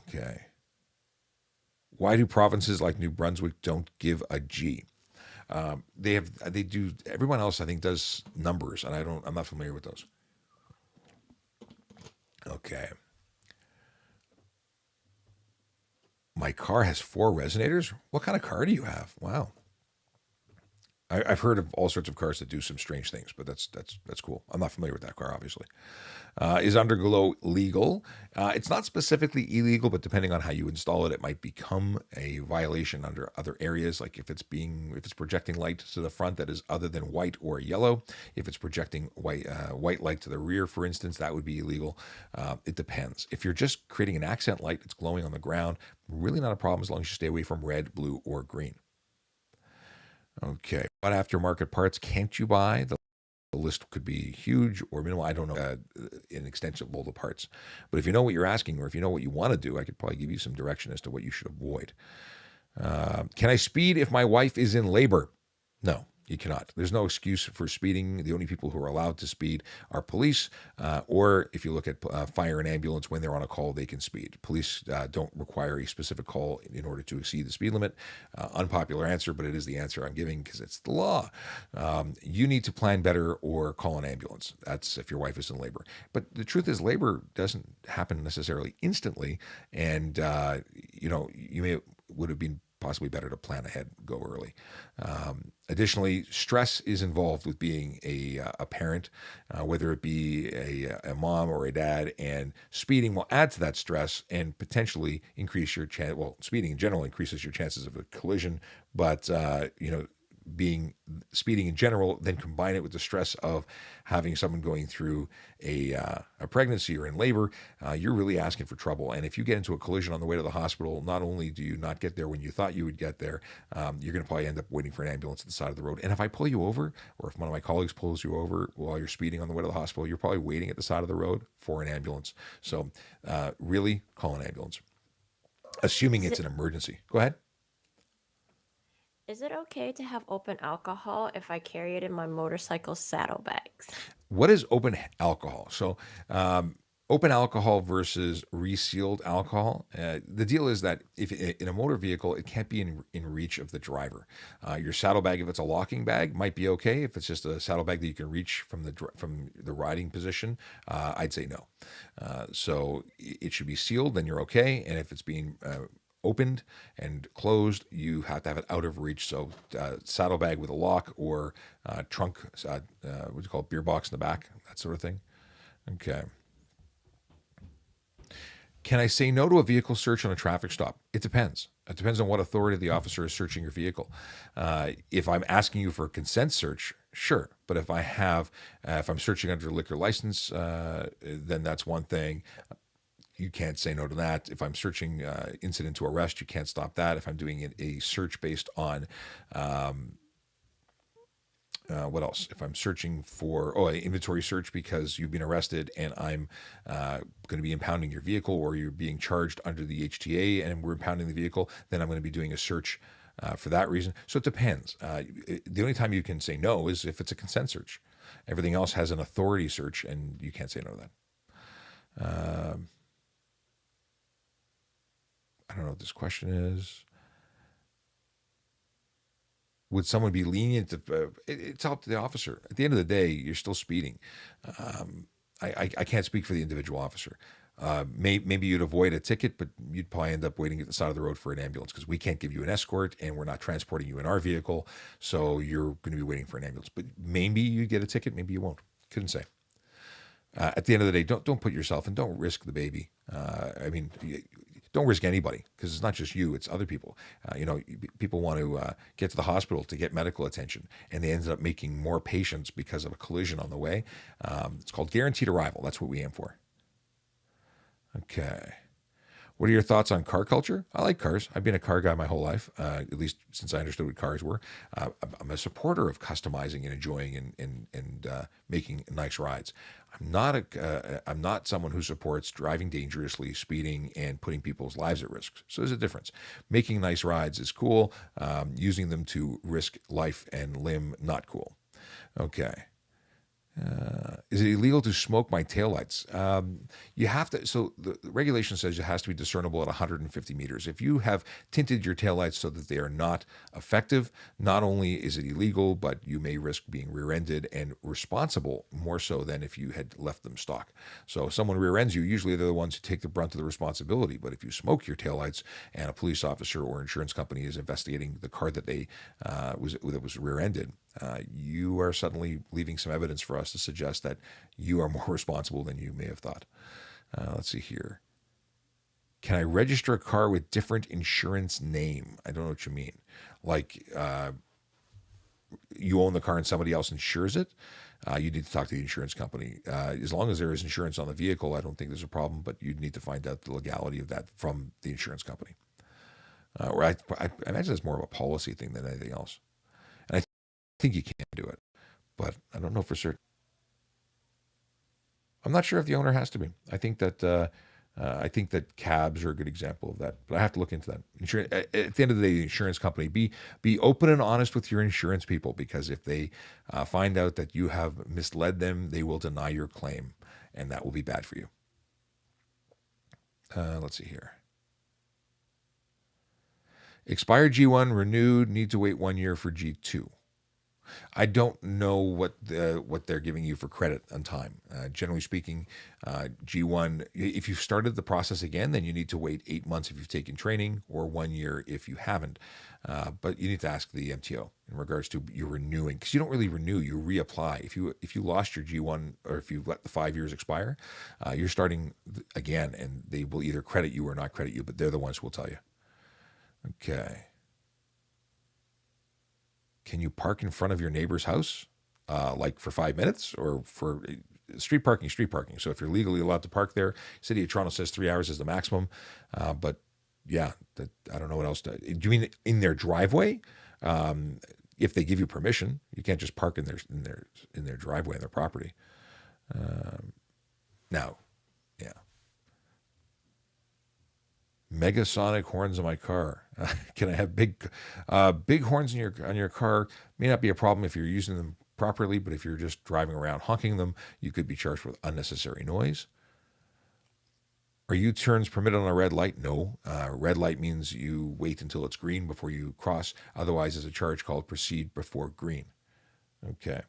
Speaker 1: Okay. Why do provinces like New Brunswick don't give a G? They do. Everyone else, I think, does numbers, and I'm not familiar with those. Okay. My car has 4 resonators. What kind of car do you have? Wow. I've heard of all sorts of cars that do some strange things, but that's cool. I'm not familiar with that car, obviously. Is underglow legal? It's not specifically illegal, but depending on how you install it, it might become a violation under other areas. Like if it's projecting light to the front that is other than white or yellow. If it's projecting white light to the rear, for instance, that would be illegal. It depends. If you're just creating an accent light that's glowing on the ground, really not a problem as long as you stay away from red, blue, or green. Okay. What aftermarket parts can't you buy? The list could be huge or minimal. I don't know an extensible the parts. But if you know what you're asking or if you know what you want to do, I could probably give you some direction as to what you should avoid. Can I speed if my wife is in labor? No. You cannot. There's no excuse for speeding. The only people who are allowed to speed are police, or if you look at fire and ambulance, when they're on a call, they can speed. Police don't require a specific call in order to exceed the speed limit. Unpopular answer, but it is the answer I'm giving because it's the law. You need to plan better or call an ambulance. That's if your wife is in labor. But the truth is, labor doesn't happen necessarily instantly, and would have been possibly better to plan ahead, go early. Additionally, stress is involved with being a parent, whether it be a mom or a dad, and speeding will add to that stress and potentially increase your chance. Well, speeding in general increases your chances of a collision, but speeding in general, then combine it with the stress of having someone going through a pregnancy or in labor, you're really asking for trouble. And if you get into a collision on the way to the hospital, not only do you not get there when you thought you would get there, you're going to probably end up waiting for an ambulance at the side of the road. And if I pull you over, or if one of my colleagues pulls you over while you're speeding on the way to the hospital, you're probably waiting at the side of the road for an ambulance. So really call an ambulance, assuming it's an emergency. Go ahead.
Speaker 2: Is it okay to have open alcohol if I carry it in my motorcycle saddlebags?
Speaker 1: What is open alcohol? So, open alcohol versus resealed alcohol. The deal is that if in a motor vehicle, it can't be in reach of the driver. Your saddlebag, if it's a locking bag, might be okay. If it's just a saddlebag that you can reach from the riding position, I'd say no. So it should be sealed, then you're okay. And if it's being opened and closed, you have to have it out of reach. So saddlebag with a lock, or trunk, what do you call it, beer box in the back, that sort of thing. Okay. Can I say no to a vehicle search on a traffic stop? It depends. It depends on what authority the officer is searching your vehicle. If I'm asking you for a consent search, sure. But if I'm searching under a liquor license, then that's one thing. You can't say no to that. If I'm searching incident to arrest, you can't stop that. If I'm doing a search based on what else? If I'm searching for an inventory search because you've been arrested and I'm going to be impounding your vehicle, or you're being charged under the HTA and we're impounding the vehicle, then I'm going to be doing a search for that reason. So it depends. The only time you can say no is if it's a consent search. Everything else has an authority search, and you can't say no to that. I don't know what this question is. Would someone be lenient? It's up to the officer. At the end of the day, you're still speeding. I can't speak for the individual officer. Maybe you'd avoid a ticket, but you'd probably end up waiting at the side of the road for an ambulance because we can't give you an escort and we're not transporting you in our vehicle. So you're going to be waiting for an ambulance. But maybe you get a ticket, maybe you won't. Couldn't say. At the end of the day, don't put yourself and don't risk the baby. Don't risk anybody, because it's not just you, it's other people. People want to get to the hospital to get medical attention, and they ended up making more patients because of a collision on the way. It's called guaranteed arrival. That's what we aim for. Okay. What are your thoughts on car culture? I like cars. I've been a car guy my whole life, at least since I understood what cars were. I'm a supporter of customizing and enjoying and making nice rides. I'm not someone who supports driving dangerously, speeding, and putting people's lives at risk. So there's a difference. Making nice rides is cool. Using them to risk life and limb, not cool. Okay. Is it illegal to smoke my taillights? You have to. So the regulation says it has to be discernible at 150 meters. If you have tinted your taillights so that they are not effective, not only is it illegal, but you may risk being rear-ended and responsible more so than if you had left them stock. So if someone rear-ends you, usually they're the ones who take the brunt of the responsibility. But if you smoke your taillights and a police officer or insurance company is investigating the car that was rear-ended, you are suddenly leaving some evidence for us to suggest that you are more responsible than you may have thought. Let's see here. Can I register a car with different insurance name? I don't know what you mean. Like you own the car and somebody else insures it? You need to talk to the insurance company. As long as there is insurance on the vehicle, I don't think there's a problem, but you'd need to find out the legality of that from the insurance company. Or I imagine it's more of a policy thing than anything else. And I think you can do it, but I don't know for certain. I'm not sure if the owner has to be. I think that I think that cabs are a good example of that, but I have to look into that. At the end of the day, the insurance company, be open and honest with your insurance people, because if they find out that you have misled them, they will deny your claim, and that will be bad for you. Let's see here. Expired G1 renewed, need to wait 1 year for G2. I don't know what they're giving you for credit on time. Generally speaking, G1, if you've started the process again, then you need to wait 8 months if you've taken training, or 1 year if you haven't. But you need to ask the MTO in regards to your renewing, because you don't really renew, you reapply. If you lost your G1, or if you let the 5 years expire, you're starting again, and they will either credit you or not credit you, but they're the ones who will tell you. Okay. Can you park in front of your neighbor's house, like for 5 minutes, or for street parking? Street parking. So if you're legally allowed to park there, City of Toronto says 3 hours is the maximum. But yeah, I don't know what else. Do you mean in their driveway? If they give you permission, you can't just park in their driveway in their property. Now, yeah. Megasonic horns on my car. Can I have big horns on your car? May not be a problem if you're using them properly, but if you're just driving around honking them, you could be charged with unnecessary noise. Are U-turns permitted on a red light? No. Red light means you wait until it's green before you cross. Otherwise, there's a charge called proceed before green. Okay.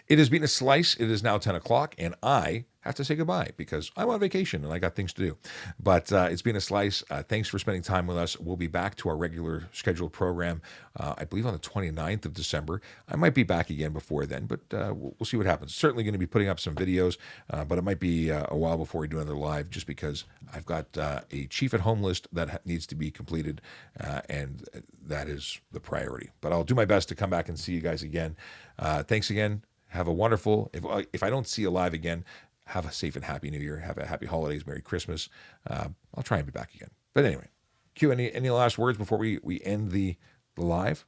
Speaker 1: It has been a slice. It is now 10 o'clock, and I have to say goodbye because I'm on vacation and I got things to do. But it's been a slice. Thanks for spending time with us. We'll be back to our regular scheduled program, I believe on the 29th of December. I might be back again before then, but we'll see what happens. Certainly going to be putting up some videos, but it might be a while before we do another live, just because I've got a chief at home list that needs to be completed, and that is the priority. But I'll do my best to come back and see you guys again. Thanks again. Have a wonderful, if I don't see you live again, have a safe and happy New Year. Have a happy holidays, Merry Christmas. I'll try and be back again. But anyway, Q, any last words before we end the live?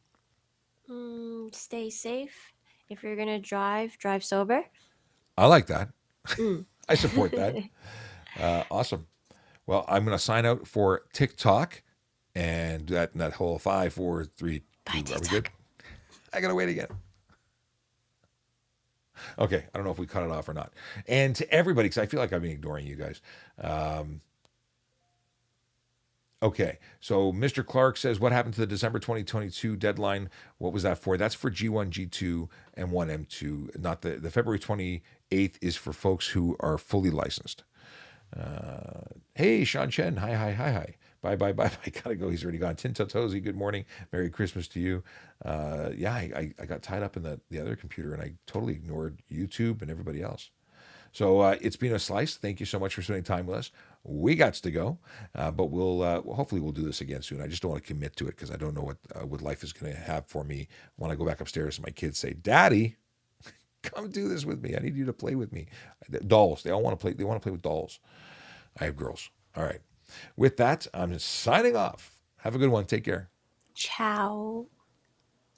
Speaker 2: Stay safe. If you're gonna drive sober.
Speaker 1: I like that. I support that. Awesome. Well, I'm going to sign out for TikTok, and that whole 5, 4, 3, 2. Are we good? I gotta wait again. Okay, I don't know if we cut it off or not. And to everybody, because I feel like I've been ignoring you guys. Okay, so Mr. Clark says, what happened to the December 2022 deadline? What was that for? That's for G1, G2, and 1M2. Not the February 28th is for folks who are fully licensed. Hey, Sean Chen. Hi. Bye. Gotta go. He's already gone. Tintotozy, good morning. Merry Christmas to you. I got tied up in the other computer, and I totally ignored YouTube and everybody else. So it's been a slice. Thank you so much for spending time with us. We got to go, but hopefully we'll do this again soon. I just don't want to commit to it because I don't know what life is going to have for me when I go back upstairs and my kids say, "Daddy, come do this with me. I need you to play with me." Dolls. They all want to play. They want to play with dolls. I have girls. All right. With that, I'm signing off. Have a good one. Take care.
Speaker 2: Ciao.